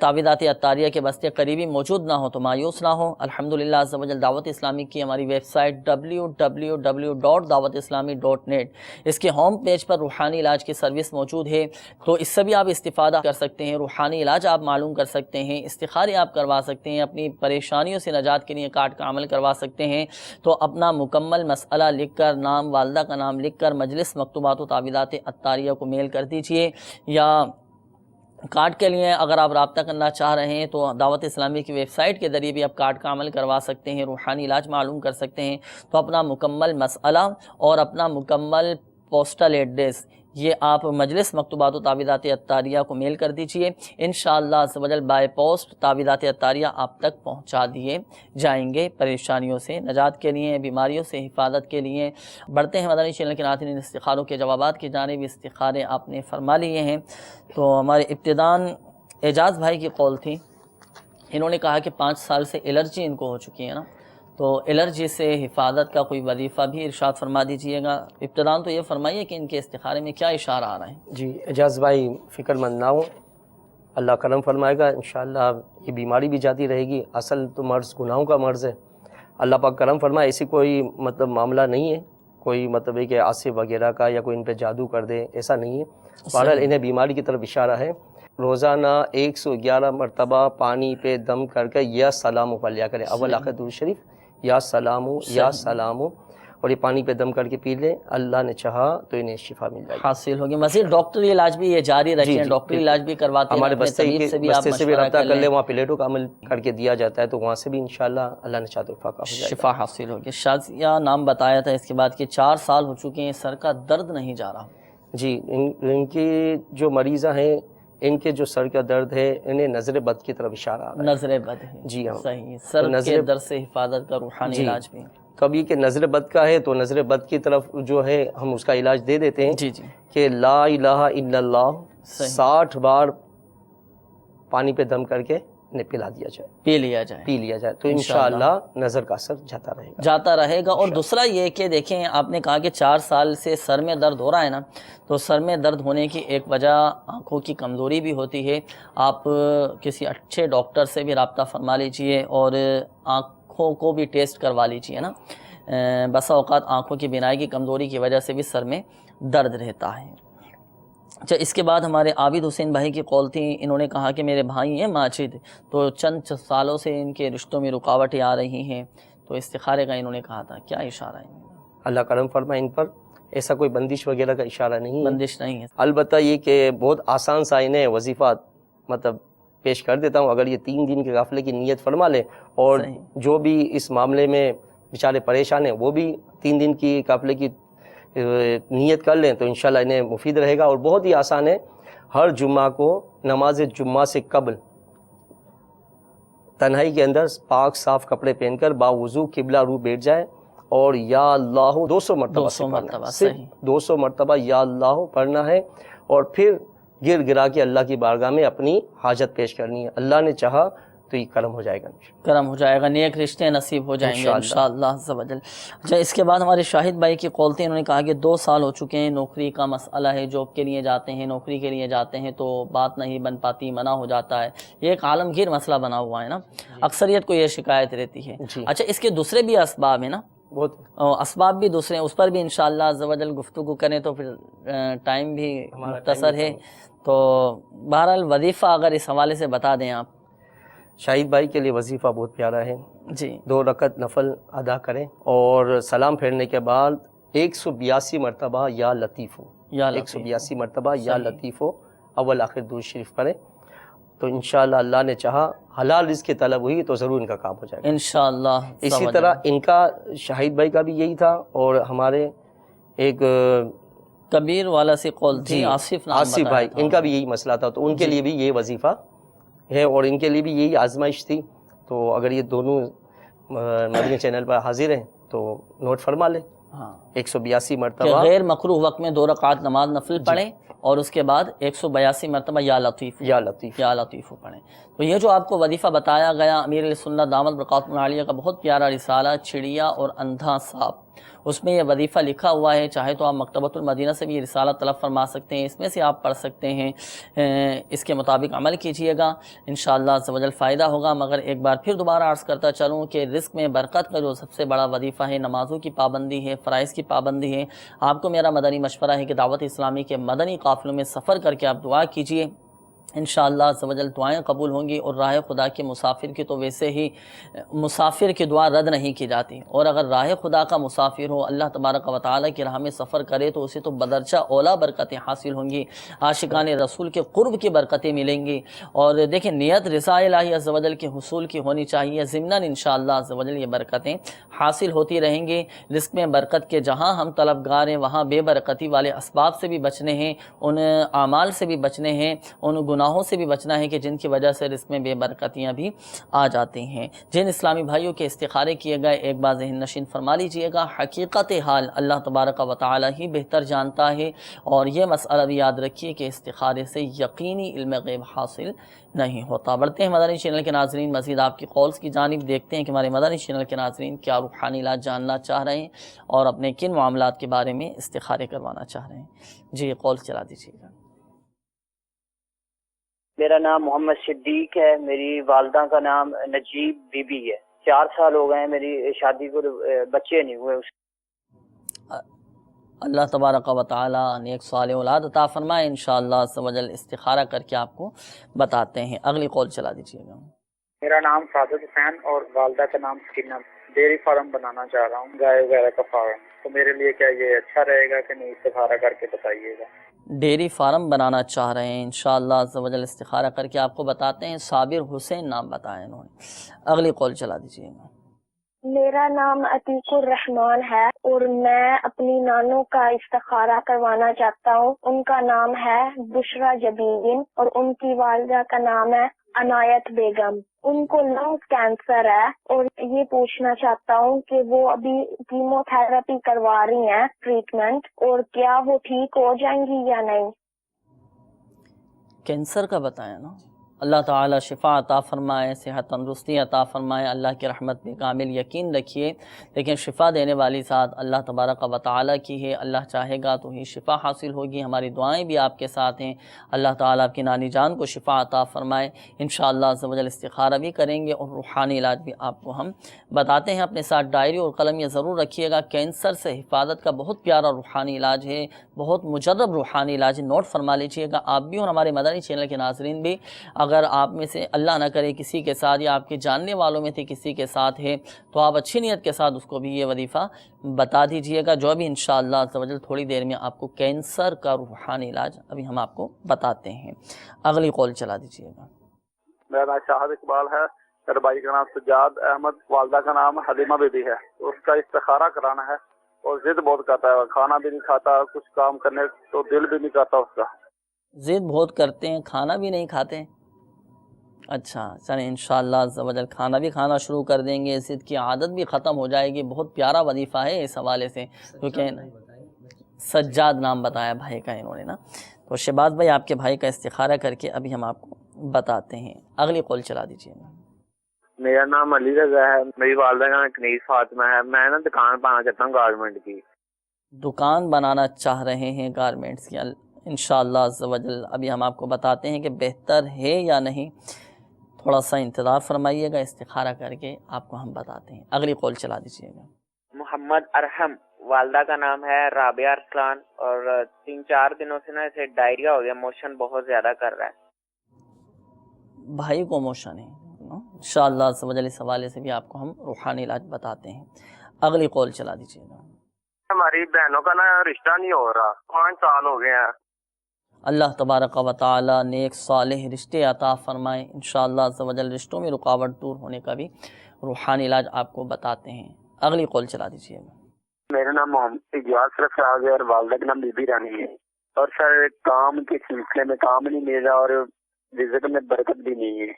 تعویذات عطاریہ کے بستے قریبی موجود نہ ہو تو مایوس نہ ہو۔ الحمدللہ عز و جل دعوت اسلامی کی ہماری ویب سائٹ www.dawatislami.net، اس کے ہوم پیج پر روحانی علاج کی سروس موجود ہے، تو اس سے بھی آپ استفادہ کر سکتے ہیں، روحانی علاج آپ معلوم کر سکتے ہیں، استخارے آپ کروا سکتے ہیں، اپنی پریشانیوں سے نجات کے لیے کارڈ کا عمل کروا سکتے ہیں۔ تو اپنا مکمل مسئلہ لکھ کر، نام والدہ کا نام لکھ کر مجلس مکتوبات و تعویذات عطاریہ کو میل کر دیجئے، یا کارڈ کے لیے اگر آپ رابطہ کرنا چاہ رہے ہیں تو دعوت اسلامی کی ویب سائٹ کے ذریعے بھی آپ کارڈ کا عمل کروا سکتے ہیں، روحانی علاج معلوم کر سکتے ہیں۔ تو اپنا مکمل مسئلہ اور اپنا مکمل پوسٹل ایڈریس یہ آپ مجلس مکتوبات و تعویذات عطاریہ کو میل کر دیجئے، انشاءاللہ عز و جل بائی پوسٹ تعویذات عطاریہ آپ تک پہنچا دیے جائیں گے، پریشانیوں سے نجات کے لیے، بیماریوں سے حفاظت کے لیے۔ بڑھتے ہیں مدنی چینل کے ناظرین استخاروں کے جوابات کی جانب، استخارے آپ نے فرما لیے ہیں۔ تو ہمارے ابتدان اعجاز بھائی کی قول تھی، انہوں نے کہا کہ 5 سال سے الرجی ان کو ہو چکی ہے نا، تو الرجی سے حفاظت کا کوئی وظیفہ بھی ارشاد فرما دیجئے گا۔ ابتدان تو یہ فرمائیے کہ ان کے استخارے میں کیا اشارہ آ رہا ہے؟ جی اعجاز بھائی فکر مند نہ ہو، اللہ کرم فرمائے گا، انشاءاللہ یہ بیماری بھی جاتی رہے گی۔ اصل تو مرض گناہوں کا مرض ہے، اللہ پاک کرم فرمائے، ایسی کوئی معاملہ نہیں ہے، کوئی ہے کہ آصف وغیرہ کا یا کوئی ان پہ جادو کر دے، ایسا نہیں ہے۔ بہرحال انہیں بیماری کی طرف اشارہ ہے۔ روزانہ 111 مرتبہ پانی پہ دم کر کے یا سلام پڑھ لیا کریں، اول آخر درود شریف، یا سلام، اور یہ پانی پہ دم کر کے پی لیں، اللہ نے چاہا تو انہیں شفا مل جائے گی، حاصل ہوگی۔ مزید ڈاکٹری علاج بھی یہ جاری رکھیں، ڈاکٹری علاج بھی کرواتے ہیں، ہمارے بستے سے بھی رابطہ کر لیں، وہاں پلیٹوں کا عمل کر کے دیا جاتا ہے، تو وہاں سے بھی انشاءاللہ اللہ نے چاہا تو شفا حاصل ہوگی۔ شازیہ نام بتایا تھا اس کے بعد کہ 4 سال ہو چکے ہیں، سر کا درد نہیں جا رہا۔ جی ان کی جو مریضہ ہیں، ان کے جو سر کا درد ہے، انہیں نظر بد کی طرف اشارہ آ رہا ہے۔ نظر بد ہے، جی ہاں، صحیح، سر کے درد سے حفاظت کا روحانی علاج بھی۔ کبھی کہ نظر بد کا ہے تو نظر بد کی طرف جو ہے ہم اس کا علاج دے دیتے ہیں، جی کہ لا الہ الا اللہ 60 بار پانی پہ دم کر کے انہیں پلا دیا جائے، پی لیا جائے تو انشاءاللہ نظر کا اثر جاتا رہے گا۔ اور دوسرا یہ کہ دیکھیں، آپ نے کہا کہ 4 سال سے سر میں درد ہو رہا ہے نا، تو سر میں درد ہونے کی ایک وجہ آنکھوں کی کمزوری بھی ہوتی ہے۔ آپ کسی اچھے ڈاکٹر سے بھی رابطہ فرما لیجئے اور آنکھوں کو بھی ٹیسٹ کروا لیجئے نا، بسا اوقات آنکھوں کی بینائی کی کمزوری کی وجہ سے بھی سر میں درد رہتا ہے۔ اچھا، اس کے بعد ہمارے عابد حسین بھائی کی قول تھی، انہوں نے کہا کہ میرے بھائی ہیں ماجد، تو چند سالوں سے ان کے رشتوں میں رکاوٹیں آ رہی ہیں، تو استخارے کا انہوں نے کہا تھا، کیا اشارہ ہے؟ اللہ کرم فرمائے، ان پر ایسا کوئی بندش وغیرہ کا اشارہ نہیں ہے، البتہ یہ کہ بہت آسان سا انہیں وظیفہ پیش کر دیتا ہوں، اگر یہ 3 دن کے قافلے کی نیت فرما لے، اور جو بھی اس معاملے میں بیچارے پریشان ہیں وہ بھی 3 دن کی قافلے کی نیت کر لیں، تو انشاءاللہ انہیں مفید رہے گا۔ اور بہت ہی آسان ہے، ہر جمعہ کو نماز جمعہ سے قبل تنہائی کے اندر پاک صاف کپڑے پہن کر باوضو قبلہ رو بیٹھ جائے، اور یا اللہ 200 مرتبہ صرف 200 مرتبہ یا اللہ پڑھنا ہے، اور پھر گر گرا کے اللہ کی بارگاہ میں اپنی حاجت پیش کرنی ہے۔ اللہ نے چاہا تو یہ کرم ہو جائے گا، کرم ہو جائے گا، نیک رشتے نصیب ہو جائیں گے انشاءاللہ عز و جل۔ اچھا، اس کے بعد ہمارے شاہد بھائی کی قول تھے، انہوں نے کہا کہ 2 سال ہو چکے ہیں، نوکری کا مسئلہ ہے، جاب کے لیے جاتے ہیں، نوکری کے لیے جاتے ہیں تو بات نہیں بن پاتی، منع ہو جاتا ہے، یہ ایک عالمگیر مسئلہ بنا ہوا ہے نا، اکثریت کو یہ شکایت رہتی ہے۔ اچھا، اس کے دوسرے بھی اسباب ہیں نا، بہت اسباب بھی دوسرے ہیں، اس پر بھی انشاءاللہ عز و جل گفتگو کریں تو پھر ٹائم بھی مختصر ہے، تو بہرحال وظیفہ اگر اس حوالے سے بتا دیں آپ۔ شاہد بھائی کے لیے وظیفہ بہت پیارا ہے جی، 2 رکعت نفل ادا کریں اور سلام پھیرنے کے بعد 182 مرتبہ یا لطیف ہو، 182 مرتبہ یا لطیف ہو اول آخر درود شریف پڑھیں، تو انشاءاللہ اللہ نے چاہا حلال رزق کی طلب ہوئی تو ضرور ان کا کام ہو جائے گا انشاءاللہ۔ اسی طرح ان کا شاہد بھائی کا بھی یہی تھا، اور ہمارے ایک کبیر والا سے قول تھی، آصف بھائی، ان کا بھی یہی مسئلہ تھا، تو ان کے لیے بھی یہ وظیفہ ہے اور ان کے لیے بھی یہی آزمائش تھی، تو اگر یہ دونوں مدنی چینل پر حاضر ہیں تو نوٹ فرما لیں۔ 182 مرتبہ غیر مکروہ وقت میں 2 رکعت نماز نفل پڑھیں اور اس کے بعد 182 مرتبہ یا لطیف پڑھیں۔ تو یہ جو آپ کو وظیفہ بتایا گیا امیر علیہ سنت دامت برکاتہ العالیہ کا بہت پیارا رسالہ چڑیا اور اندھا سانپ، اس میں یہ وظیفہ لکھا ہوا ہے، چاہے تو آپ مکتبۃ المدینہ سے بھی یہ رسالہ طلب فرما سکتے ہیں، اس میں سے آپ پڑھ سکتے ہیں، اس کے مطابق عمل کیجئے گا، انشاءاللہ عز و جل فائدہ ہوگا۔ مگر ایک بار پھر دوبارہ عرض کرتا چلوں کہ رزق میں برکت کا جو سب سے بڑا وظیفہ ہے، نمازوں کی پابندی ہے، فرائض کی پابندی ہے۔ آپ کو میرا مدنی مشورہ ہے کہ دعوت اسلامی کے مدنی قافلوں میں سفر کر کے آپ دعا کیجئے، انشاءاللہ عز و جل دعائیں قبول ہوں گی، اور راہ خدا کے مسافر کی تو ویسے ہی مسافر کی دعا رد نہیں کی جاتی، اور اگر راہ خدا کا مسافر ہو، اللہ تبارک و تعالیٰ کی راہ میں سفر کرے تو اسے تو بدرجہ اولا برکتیں حاصل ہوں گی، عاشقان رسول کے قرب کی برکتیں ملیں گی، اور دیکھیں نیت رضا الہی عز و جل کے حصول کی ہونی چاہیے، ضمناً انشاءاللہ عز و جل یہ برکتیں حاصل ہوتی رہیں گی۔ رزق میں برکت کے جہاں ہم طلبگار ہیں وہاں بے برکتی والے اسباب سے بھی بچنے ہیں، ان اعمال سے بھی بچنے ہیں، ان گناہوں سے بھی بچنا ہے کہ جن کی وجہ سے رزق میں بے برکتیاں بھی آ جاتی ہیں۔ جن اسلامی بھائیوں کے استخارے کیے گئے ایک بار ذہن نشین فرما لیجئے گا، حقیقت حال اللہ تبارک و تعالی ہی بہتر جانتا ہے، اور یہ مسئلہ بھی یاد رکھیے کہ استخارے سے یقینی علم غیب حاصل نہیں ہوتا۔ بڑھتے ہیں مدنی چینل کے ناظرین، مزید آپ کی قولز کی جانب، دیکھتے ہیں کہ ہمارے مدنی چینل کے ناظرین کیا روحانی علاج جاننا چاہ رہے ہیں اور اپنے کن معاملات کے بارے میں استخارے کروانا چاہ رہے ہیں۔ جی قول چلا دیجیے گا۔ میرا نام محمد صدیق ہے، میری والدہ کا نام نجیب بی بی ہے، 4 سال ہو گئے ہیں میری شادی کو، بچے نہیں ہوئے۔ اللہ تبارک و تعالی نیک صالح اولاد عطا فرمائے، انشاءاللہ عز و جل استخارہ کر کے آپ کو بتاتے ہیں۔ اگلی قول چلا دیجیے گا۔ میرا نام سعادت حسین اور والدہ کا نام سکینہ، ڈیری فارم بنانا چاہ رہا ہوں، گائے وغیرہ کا فارم، تو میرے لیے کیا یہ اچھا رہے گا کہ نہیں؟ استخارہ کر کے بتائیے گا۔ ڈیری فارم بنانا چاہ رہے ہیں، انشاءاللہ عز و جل استخارہ کر کے آپ کو بتاتے ہیں۔ صابر حسین نام بتایا انہوں نے۔ اگلی قول چلا دیجیے گا۔ میرا نام عتیق الرحمان ہے اور میں اپنی نانوں کا استخارہ کروانا چاہتا ہوں۔ ان کا نام ہے بشرا جبین اور ان کی والدہ کا نام ہے عنایت بیگم۔ ان کو لنگ کینسر ہے اور یہ پوچھنا چاہتا ہوں کہ وہ ابھی کیمو تھراپی کروا رہی ہیں ٹریٹمنٹ، اور کیا وہ ٹھیک ہو جائیں گی یا نہیں؟ کینسر کا بتایا نا، اللہ تعالی شفا عطا فرمائے، صحت تندرستی عطا فرمائے، اللہ کی رحمت پہ کامل یقین رکھیے، لیکن شفا دینے والی ذات اللہ تبارک و تعالی کی ہے، اللہ چاہے گا تو ہی شفا حاصل ہوگی۔ ہماری دعائیں بھی آپ کے ساتھ ہیں، اللہ تعالیٰ آپ کی نانی جان کو شفا عطا فرمائے، انشاءاللہ عز و جل استخارہ بھی کریں گے اور روحانی علاج بھی آپ کو ہم بتاتے ہیں۔ اپنے ساتھ ڈائری اور قلم یہ ضرور رکھیے گا، کینسر سے حفاظت کا بہت پیارا روحانی علاج ہے، بہت مجرب روحانی علاج، نوٹ فرما لیجیے گا آپ بھی اور ہمارے مدنی چینل کے ناظرین بھی۔ اگر آپ میں سے اللہ نہ کرے کسی کے ساتھ یا آپ کے جاننے والوں میں سے کسی کے ساتھ ہے تو آپ اچھی نیت کے ساتھ اس کو بھی یہ وظیفہ بتا دیجئے گا، جو بھی انشاءاللہ عز و جل تھوڑی دیر میں آپ کو کینسر کا روحانی علاج ابھی ہم آپ کو بتاتے ہیں۔ اگلی قول چلا دیجئے گا۔ میرا نام شاہد اقبال ہے، میرے بھائی کا نام سجاد احمد، والدہ کا نام حلیمہ بی بی ہے۔ اس کا استخارہ کرانا ہے اور ضد بہت کرتا ہے، کھانا بھی نہیں کھاتا، کچھ کام کرنے تو دل بھی نہیں کرتا اس کا۔ ضد بہت کرتے ہیں، کھانا بھی نہیں کھاتے؟ اچھا چلیں انشاءاللہ عز و جل کھانا بھی کھانا شروع کر دیں گے، ضد کی عادت بھی ختم ہو جائے گی۔ بہت پیارا وظیفہ ہے اس حوالے سے، کیونکہ سجاد نام بتایا بھائی کا انہوں نے نا، تو شہباز بھائی آپ کے بھائی کا استخارہ کر کے ابھی ہم آپ کو بتاتے ہیں۔ اگلی قول چلا دیجیے گا۔ میرا نام علی رضا ہے. میری والدہ کا نام کنیز فاطمہ ہے. میں نا دکان بنانا چاہتا ہوں گارمنٹ کی. دکان بنانا چاہ رہے ہیں گارمنٹس کی. انشاءاللہ عز و جل ابھی ہم آپ کو بتاتے ہیں کہ بہتر ہے یا نہیں. تھوڑا سا انتظار فرمائیے گا, استخارہ کر کے آپ کو ہم بتاتے ہیں. اگلی کال چلا دیجیے گا. محمد ارحم, والدہ کا نام ہے رابعہ ارسلان, اور 3-4 دنوں سے نا اسے ڈائریا ہو گیا, موشن بہت زیادہ کر رہا ہے. بھائی کو موشن ہے. انشاءاللہ عز و جل اس حوالے سے بھی آپ کو ہم روحانی علاج بتاتے ہیں. اگلی کال چلا دیجیے گا. ہماری بہنوں کا نا رشتہ نہیں ہو رہا, 5 سال ہو گئے ہیں. اللہ تبارک و تعالی نیک صالح رشتے عطا فرمائے. انشاءاللہ عز و جل رشتوں میں رکاوٹ دور ہونے کا بھی روحانی علاج آپ کو بتاتے ہیں. اگلی کال چلا دیجیے گا. میرا نام محمد اجاز رفاق ہے اور والدہ کا نام بی بی رانی ہے. اور سر کام کے سلسلے میں کام نہیں مل رہا اور رزق میں برکت بھی نہیں ہے.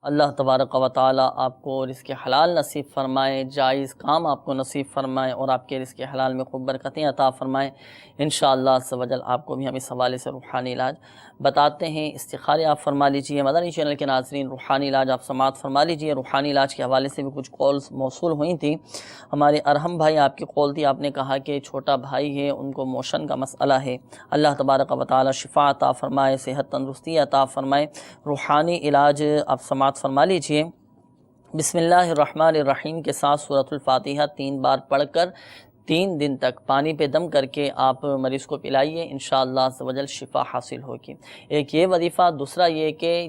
اللہ تبارک و تعالی آپ کو رزق حلال نصیب فرمائے, جائز کام آپ کو نصیب فرمائے اور آپ کے رزق حلال میں خوب برکتیں عطا فرمائے. انشاءاللہ عز و جل آپ کو بھی ہم اس حوالے سے روحانی علاج بتاتے ہیں. استخارے آپ فرما لیجئے. مدنی چینل کے ناظرین, روحانی علاج آپ سماعت فرما لیجئے. روحانی علاج کے حوالے سے بھی کچھ کالز موصول ہوئی تھیں. ہمارے ارحم بھائی آپ کی کال تھی, آپ نے کہا کہ چھوٹا بھائی ہے, ان کو موشن کا مسئلہ ہے. اللہ تبارک و تعالی شفا عطا فرمائے, صحت تندرستی عطا فرمائے. روحانی علاج آپ سماعت فرما لیجئے. بسم اللہ الرحمن الرحیم کے ساتھ سورۃ الفاتحہ 3 بار پڑھ کر 3 دن تک پانی پہ دم کر کے آپ مریض کو پلائیے. انشاءاللہ عز و جل شفا حاصل ہوگی. ایک یہ وظیفہ. دوسرا یہ کہ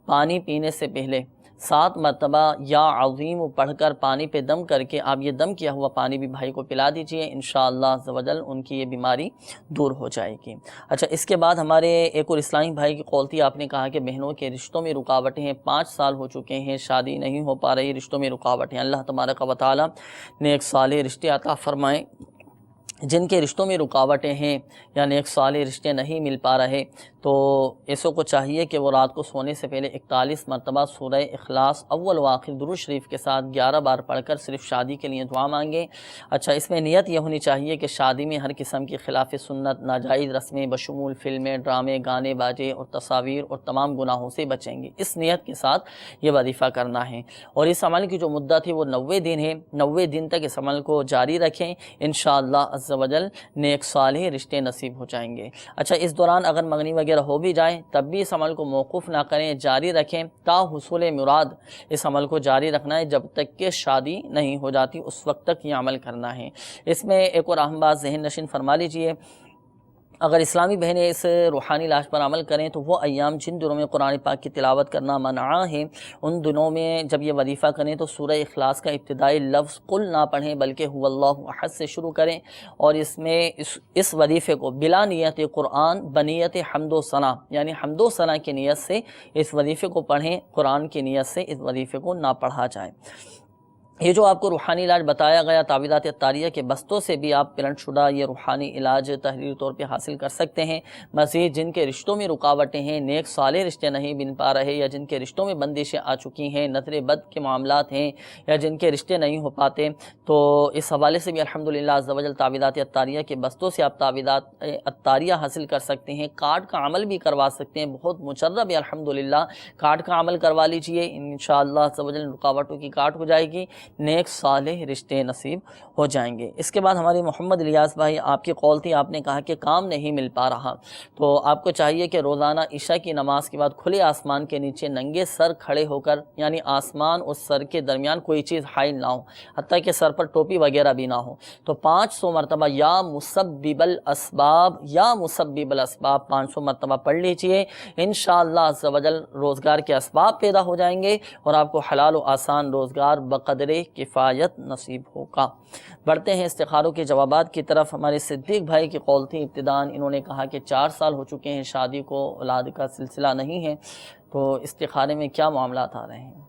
پانی پینے سے پہلے 7 مرتبہ یا عظیم پڑھ کر پانی پہ دم کر کے آپ یہ دم کیا ہوا پانی بھی بھائی کو پلا دیجئے. انشاءاللہ عز و جل ان کی یہ بیماری دور ہو جائے گی. اچھا, اس کے بعد ہمارے ایک اور اسلامی بھائی کی کال تھی. آپ نے کہا کہ بہنوں کے رشتوں میں رکاوٹیں ہیں, 5 سال ہو چکے ہیں, شادی نہیں ہو پا رہی, رشتوں میں رکاوٹیں. اللہ تبارک و تعالی نے ایک صالح رشتے عطا فرمائیں. جن کے رشتوں میں رکاوٹیں ہیں یا نیک صالح رشتے نہیں مل پا رہے, تو ایسوں کو چاہیے کہ وہ رات کو سونے سے پہلے 41 مرتبہ سورہ اخلاص اول و آخر درود شریف کے ساتھ 11 بار پڑھ کر صرف شادی کے لیے دعا مانگیں. اچھا, اس میں نیت یہ ہونی چاہیے کہ شادی میں ہر قسم کی خلاف سنت, ناجائز رسمیں بشمول فلمیں, ڈرامے, گانے باجے اور تصاویر اور تمام گناہوں سے بچیں گے. اس نیت کے ساتھ یہ وظیفہ کرنا ہے. اور اس عمل کی جو مدت ہے وہ 90 دن ہے. 90 دن تک اس عمل کو جاری رکھیں. انشاءاللہ عز و جل نیک صالح رشتے نصیب ہو جائیں گے. اچھا, اس دوران اگر منگنی وغیرہ ہو بھی جائیں تب بھی اس عمل کو موقوف نہ کریں, جاری رکھیں. تا حصول مراد اس عمل کو جاری رکھنا ہے جب تک کہ شادی نہیں ہو جاتی, اس وقت تک یہ عمل کرنا ہے. اس میں ایک اور اہم بات ذہن نشین فرما لیجئے. اگر اسلامی بہنیں اس روحانی علاج پر عمل کریں تو وہ ایام جن دنوں میں قرآن پاک کی تلاوت کرنا منع ہے, ان دنوں میں جب یہ وظیفہ کریں تو سورہ اخلاص کا ابتدائی لفظ قل نہ پڑھیں بلکہ هو اللہ احد سے شروع کریں. اور اس میں اس وظیفے کو بلا نیت قرآن بنیت حمد و ثنا, یعنی حمد و ثنا کی نیت سے اس وظیفے کو پڑھیں, قرآن کی نیت سے اس وظیفے کو نہ پڑھا جائے. یہ جو آپ کو روحانی علاج بتایا گیا, تعویذات اطاریہ کے بستوں سے بھی آپ پلنٹ شدہ یہ روحانی علاج تحریری طور پہ حاصل کر سکتے ہیں. مزید جن کے رشتوں میں رکاوٹیں ہیں, نیک صالح رشتے نہیں بن پا رہے, یا جن کے رشتوں میں بندشیں آ چکی ہیں, نظر بد کے معاملات ہیں, یا جن کے رشتے نہیں ہو پاتے, تو اس حوالے سے بھی الحمدللہ عز و جل تعویذات اطاریہ کے بستوں سے آپ تعویذات اطاریہ حاصل کر سکتے ہیں. کارڈ کا عمل بھی کروا سکتے ہیں. بہت مجرب ہے الحمدللہ. کارڈ کا عمل کروا لیجئے, انشاءاللہ عز و جل رکاوٹوں کی کاٹ ہو جائے گی, نیک صالح رشتے نصیب ہو جائیں گے. اس کے بعد ہماری محمد الیاس بھائی آپ کی کال تھی. آپ نے کہا کہ کام نہیں مل پا رہا, تو آپ کو چاہیے کہ روزانہ عشاء کی نماز کے بعد کھلے آسمان کے نیچے ننگے سر کھڑے ہو کر, یعنی آسمان اور سر کے درمیان کوئی چیز حائل نہ ہو, حتیٰ کہ سر پر ٹوپی وغیرہ بھی نہ ہو, تو 500 مرتبہ یا مسبب الاسباب یا مسبب الاسباب 500 مرتبہ پڑھ لیجئے. انشاءاللہ عز و جل روزگار کے اسباب پیدا ہو جائیں گے اور آپ کو حلال و آسان روزگار بقدر کفایت نصیب ہوگا. بڑھتے ہیں استخاروں کے جوابات کی طرف. ہمارے صدیق بھائی کی قول تھی ابتداً, انہوں نے کہا کہ 4 سال ہو چکے ہیں شادی کو, اولاد کا سلسلہ نہیں ہے, تو استخارے میں کیا معاملات آ رہے ہیں؟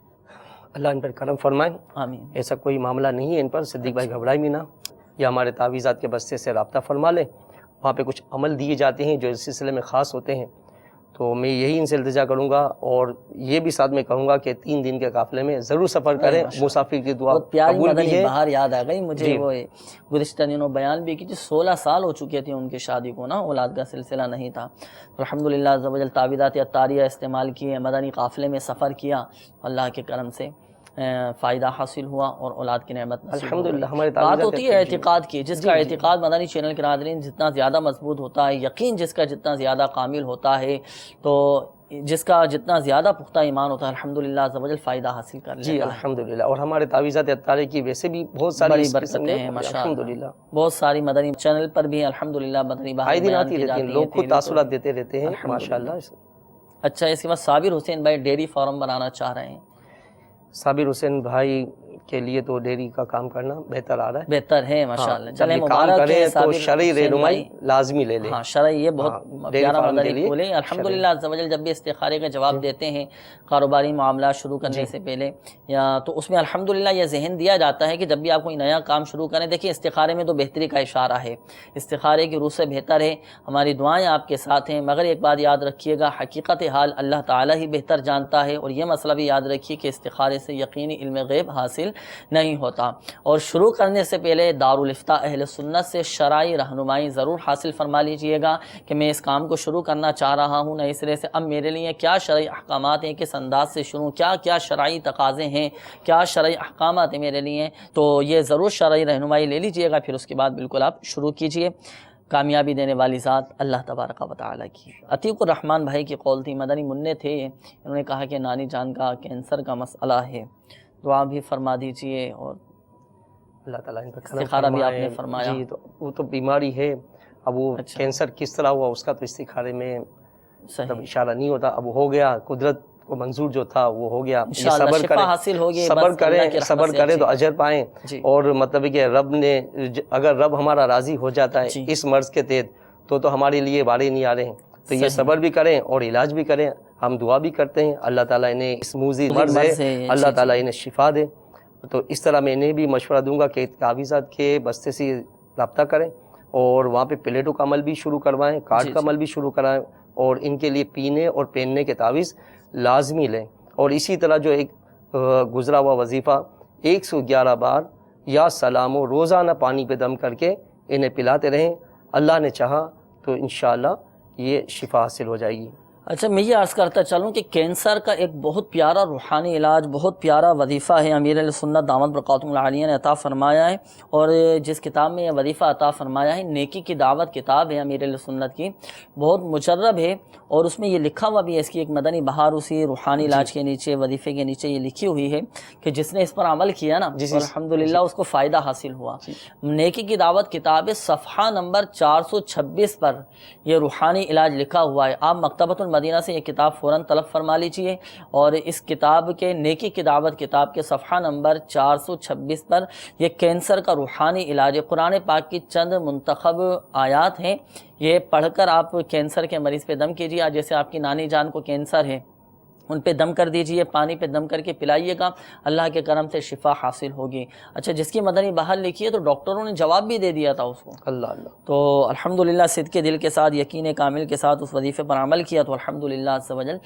اللہ ان پر کرم فرمائے. آمین. ایسا کوئی معاملہ نہیں ہے ان پر. صدیق بھائی گھبرائیں بھی نہ, یا ہمارے تعویذات کے بستے سے رابطہ فرما لیں. وہاں پہ کچھ عمل دیے جاتے ہیں جو اس سلسلے میں خاص ہوتے ہیں, تو میں یہی ان سے التجا کروں گا, اور یہ بھی ساتھ میں کہوں گا کہ 3 دن کے قافلے میں ضرور سفر کریں. مسافر کی دعا قبول بھی ہے. باہر یاد آ گئی مجھے, وہ گزشتہ دنوں بیان بھی کی 16 سال ہو چکے تھے ان کی شادی کو نا, اولاد کا سلسلہ نہیں تھا. الحمدللہ عز و جل تعویذات اطاریہ استعمال کیے, مدنی قافلے میں سفر کیا, اللہ کے کرم سے فائدہ حاصل ہوا اور اولاد کی نعمت نصیب ہو گئی۔ الحمدللہ ہمارے بات ہوتی ہے اعتقاد کی، جس کا جی۔ اعتقاد مدنی چینل کے ناظرین جتنا زیادہ مضبوط ہوتا ہے، یقین جس کا جتنا زیادہ کامل ہوتا ہے، تو جس کا جتنا زیادہ پختہ ایمان ہوتا ہے الحمدللہ عز و جل فائدہ حاصل کر لیتا ہے۔ جی الحمدللہ، اور ہمارے تعویذات اطارے کی ویسے بھی بہت ساری بڑی برکتیں ہیں ماشاء اللہ، الحمدللہ، بہت ساری مدنی چینل پر بھی الحمدللہ مدنی بات آئے دن بیان آتی کی رہتی جاتی ہیں، ہیں، لوگ خود ٹی وی پر۔ تاثرات دیتے رہتے ہیں ماشاءاللہ۔ اچھا، اس کے بعد صابر حسین بھائی ڈیری فارم بنانا چاہ رہے ہیں۔ صابر حسین بھائی کے لیے تو ڈیری کا کام کرنا بہتر آ رہا ہے، بہتر ہے ماشاءاللہ، جب چلیں یہ کام مبارک کریں ہے تو صابر شرعی حسین رہنمائی بھائی۔ لازمی لے لیں۔ ہاں شرعی، یہ بہت ڈیری پیارا فارم کے مدنی لیے پھول ہے الحمدللہ عز و جل۔ جب بھی استخارے کا جواب دیتے ہیں کاروباری معاملات شروع کرنے سے پہلے، یا تو اس میں الحمدللہ یہ ذہن دیا جاتا ہے کہ جب بھی آپ کوئی نیا کام شروع کریں، دیکھیں استخارے میں تو بہتری کا اشارہ ہے، استخارے کی روح سے بہتر ہے، ہماری دعائیں آپ کے ساتھ ہیں، مگر ایک بات یاد رکھیے گا، حقیقت حال اللہ تعالیٰ ہی بہتر جانتا ہے، اور یہ مسئلہ بھی یاد رکھیے کہ استخارے سے یقینی علم غیب حاصل نہیں ہوتا۔ اور شروع کرنے سے پہلے دارالفتاء اہل سنت سے شرعی رہنمائی ضرور حاصل فرما لیجئے گا کہ میں اس کام کو شروع کرنا چاہ رہا ہوں نئے سرے سے، اب میرے لیے کیا شرعی احکامات ہیں، کس انداز سے شروع، کیا شرعی تقاضے ہیں، کیا شرعی احکامات ہیں میرے لیے، تو یہ ضرور شرعی رہنمائی لے لیجئے گا، پھر اس کے بعد بالکل آپ شروع کیجئے۔ کامیابی دینے والی ذات اللہ تبارک و تعالیٰ کی۔ عتیق الرحمن بھائی کی قول تھی، مدنی منع تھے، انہوں نے کہا کہ نانی جان کا کینسر کا مسئلہ ہے، دعا بھی فرما دیجئے، اور اللہ تعالیٰ ان پر استخارہ بھی آپ نے فرمایا۔ جی، تو وہ تو بیماری ہے، اب وہ کینسر کس طرح ہوا اس کا تو استخارے میں مطلب اشارہ نہیں ہوتا، اب ہو گیا، قدرت کو منظور جو تھا وہ ہو گیا، یہ صبر کریں، حاصل ہوگی، صبر کریں تو اجر پائیں، اور مطلب کہ رب نے اگر رب ہمارا راضی ہو جاتا ہے اس مرض کے تحت تو ہمارے لیے بارے نہیں آ رہے ہیں، تو یہ صبر بھی کریں اور علاج بھی کریں، ہم دعا بھی کرتے ہیں اللہ تعالیٰ انہیں اس موذی مرض ہے اللہ تعالیٰ انہیں شفا دے۔ تو اس طرح میں انہیں بھی مشورہ دوں گا کہ تعویذات کے بستے سے رابطہ کریں، اور وہاں پہ پلیٹوں کا عمل بھی شروع کروائیں، کارڈ کا عمل بھی شروع کرائیں، اور ان کے لیے پینے اور پہننے کے تعویذ لازمی لیں، اور اسی طرح جو ایک گزرا ہوا وظیفہ 111 بار یا سلام و روزانہ پانی پہ دم کر کے انہیں پلاتے رہیں، اللہ نے چاہا تو انشاءاللہ یہ شفا حاصل ہو جائے گی۔ اچھا، میں یہ عرض کرتا چلوں کہ کینسر کا ایک بہت پیارا روحانی علاج، بہت پیارا وظیفہ ہے امیر علیہ سنت دامت برکاتہ العالیہ نے عطا فرمایا ہے، اور جس کتاب میں یہ وظیفہ عطا فرمایا ہے نیکی کی دعوت کتاب ہے امیر علیہ سنت کی، بہت مجرب ہے، اور اس میں یہ لکھا ہوا بھی ہے، اس کی ایک مدنی بہار اسی روحانی علاج کے نیچے وظیفے کے نیچے یہ لکھی ہوئی ہے کہ جس نے اس پر عمل کیا نا الحمدللہ اس کو فائدہ حاصل ہوا۔ نیکی کی دعوت کتاب صفحہ نمبر 426 پر یہ روحانی علاج لکھا ہوا ہے، آپ مکتبۃ المدینہ سے یہ کتاب فوراً طلب فرما لیجئے، اور اس کتاب کے نیکی کی دعوت کتاب کے صفحہ نمبر 426 پر یہ کینسر کا روحانی علاج، قرآن پاک کی چند منتخب آیات ہیں، یہ پڑھ کر آپ کینسر کے مریض پہ دم کیجئے، آج جیسے آپ کی نانی جان کو کینسر ہے ان پہ دم کر دیجئے، پانی پہ دم کر کے پلائیے گا، اللہ کے کرم سے شفا حاصل ہوگی۔ اچھا، جس کی مدنی بہار لکھی ہے تو ڈاکٹروں نے جواب بھی دے دیا تھا اس کو، اللہ اللہ، تو الحمدللہ صدق کے دل کے ساتھ، یقین کامل کے ساتھ اس وظیفے پر عمل کیا تو الحمدللہ عز و جل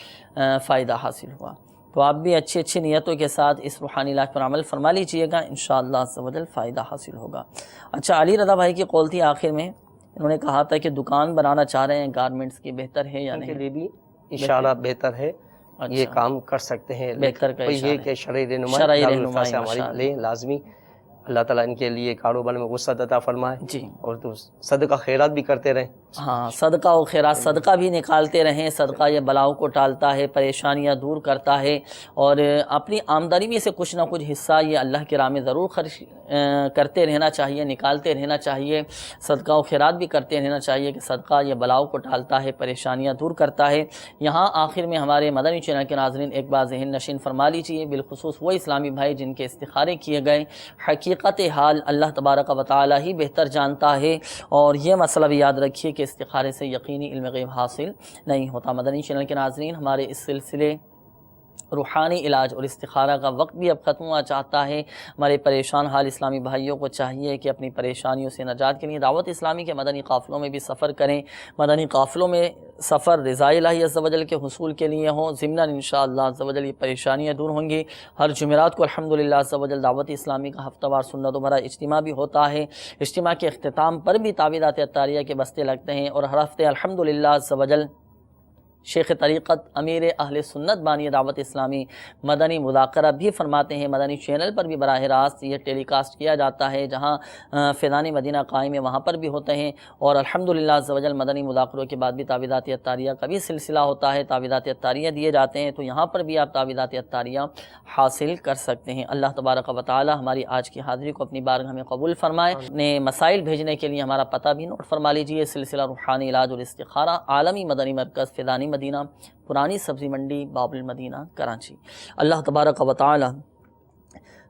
فائدہ حاصل ہوا۔ تو آپ بھی اچھی اچھی نیتوں کے ساتھ اس روحانی علاج پر عمل فرما لیجئے گا، انشاءاللہ عز و جل فائدہ حاصل ہوگا۔ اچھا، علی رضا بھائی کی قول تھی آخر میں، انہوں نے کہا تھا کہ دکان بنانا چاہ رہے ہیں گارمنٹس کی، بہتر ہے یا نہیں؟ ان کے لیے بھی اشارہ بہتر ہے، یہ کام کر سکتے ہیں، بہتر کا یہ کہ شرعی رہنمائی سے ہماری لیں لازمی، اللہ تعالیٰ ان کے لیے کاروبار میں وسعت عطا فرمائے، جی، اور تو صدقہ خیرات بھی کرتے رہیں۔ ہاں، صدقہ و خیرات، صدقہ بھی نکالتے رہیں، صدقہ یہ بلاؤں کو ٹالتا ہے، پریشانیاں دور کرتا ہے، اور اپنی آمدنی میں سے کچھ نہ کچھ حصہ یہ اللہ کے راہ میں ضرور خرچ کرتے رہنا چاہیے، نکالتے رہنا چاہیے، صدقہ و خیرات بھی کرتے رہنا چاہیے کہ صدقہ یہ بلاؤں کو ٹالتا ہے، پریشانیاں دور کرتا ہے۔ یہاں آخر میں ہمارے مدنی چینل کے ناظرین ایک بار ذہن نشین فرما لیجیے، بالخصوص وہ اسلامی بھائی جن کے استخارے کیے گئے، حقیقت حال اللہ تبارک و تعالی ہی بہتر جانتا ہے، اور یہ مسئلہ بھی یاد رکھیے کہ استخارے سے یقینی علم غیب حاصل نہیں ہوتا۔ مدنی چینل کے ناظرین، ہمارے اس سلسلے روحانی علاج اور استخارہ کا وقت بھی اب ختم ہوا چاہتا ہے۔ ہمارے پریشان حال اسلامی بھائیوں کو چاہیے کہ اپنی پریشانیوں سے نجات کے لیے دعوت اسلامی کے مدنی قافلوں میں بھی سفر کریں، مدنی قافلوں میں سفر رضا الہی عز و جل کے حصول کے لیے ہوں، ضمناً انشاءاللہ عز و جل یہ پریشانیاں دور ہوں گی۔ ہر جمعرات کو الحمدللہ عز و جل دعوت اسلامی کا ہفتہ وار سنت و بھرا اجتماع بھی ہوتا ہے، اجتماع کے اختتام پر بھی تعویذات اطاریہ کے بستے لگتے ہیں، اور ہر ہفتے الحمدللہ عز و جل شیخ طریقت امیر اہل سنت بانی دعوت اسلامی مدنی مذاکرہ بھی فرماتے ہیں، مدنی چینل پر بھی براہ راست یہ ٹیلی کاسٹ کیا جاتا ہے، جہاں فیضان مدینہ قائم ہے وہاں پر بھی ہوتے ہیں، اور الحمدللہ عز و جل مدنی مذاکروں کے بعد بھی تعویذات عطاریہ کا بھی سلسلہ ہوتا ہے، تعویذات عطاریہ دیے جاتے ہیں، تو یہاں پر بھی آپ تعویذات عطاریہ حاصل کر سکتے ہیں۔ اللہ تبارک و تعالی ہماری آج کی حاضری کو اپنی بارگاہ میں قبول فرمائے۔ اپنے مسائل بھیجنے کے لیے ہمارا پتہ بھی نوٹ فرما لیجئے، سلسلہ روحانی علاج اور استخارہ، عالمی مدنی مرکز فیضانی مدینہ، پرانی سبزی منڈی، باب المدینہ، کراچی۔ اللہ تبارک و تعالی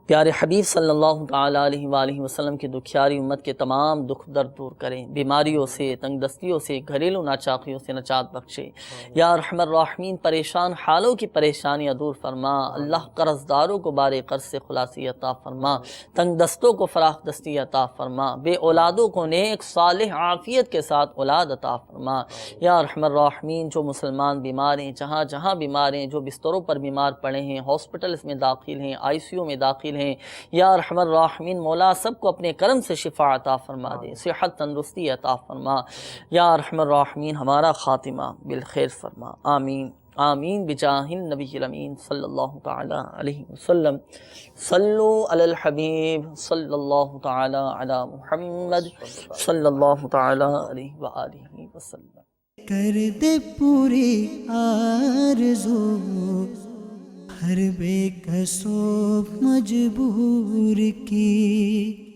پیارے حبیب صلی اللہ تعالی علیہ وآلہ وسلم کی دکھیاری امت کے تمام دکھ درد دور کریں، بیماریوں سے، تنگ دستیوں سے، گھریلو ناچاقیوں سے نجات بخشے۔ یا ارحم الراحمین پریشان حالوں کی پریشانیاں دور فرما، اللہ قرض داروں کو بارے قرض سے خلاصی عطا فرما، تنگ دستوں کو فراخ دستی عطا فرما، بے اولادوں کو نیک صالح عافیت کے ساتھ اولاد عطا فرما۔ یا ارحم الراحمین جو مسلمان بیمار ہیں، جہاں جہاں بیمار ہیں، جو بستروں پر بیمار پڑے ہیں، ہاسپٹلز میں داخل ہیں، آئی سی یو میں داخل ہیں، یا ارحم الراحمین مولا سب کو اپنے کرم سے شفا عطا فرما دے، صحت تندرستی عطا فرما۔ یا ارحم الراحمین ہمارا خاتمہ بالخیر فرما، آمین آمین بجاہ النبی الامین صلی اللہ تعالی علیہ وسلم۔ صلو علی الحبیب صلی اللہ تعالی علی محمد صلی اللہ تعالی علیہ وآلہ وسلم۔ کر دے پوری آرزو ہر بے کسو مجبور کی۔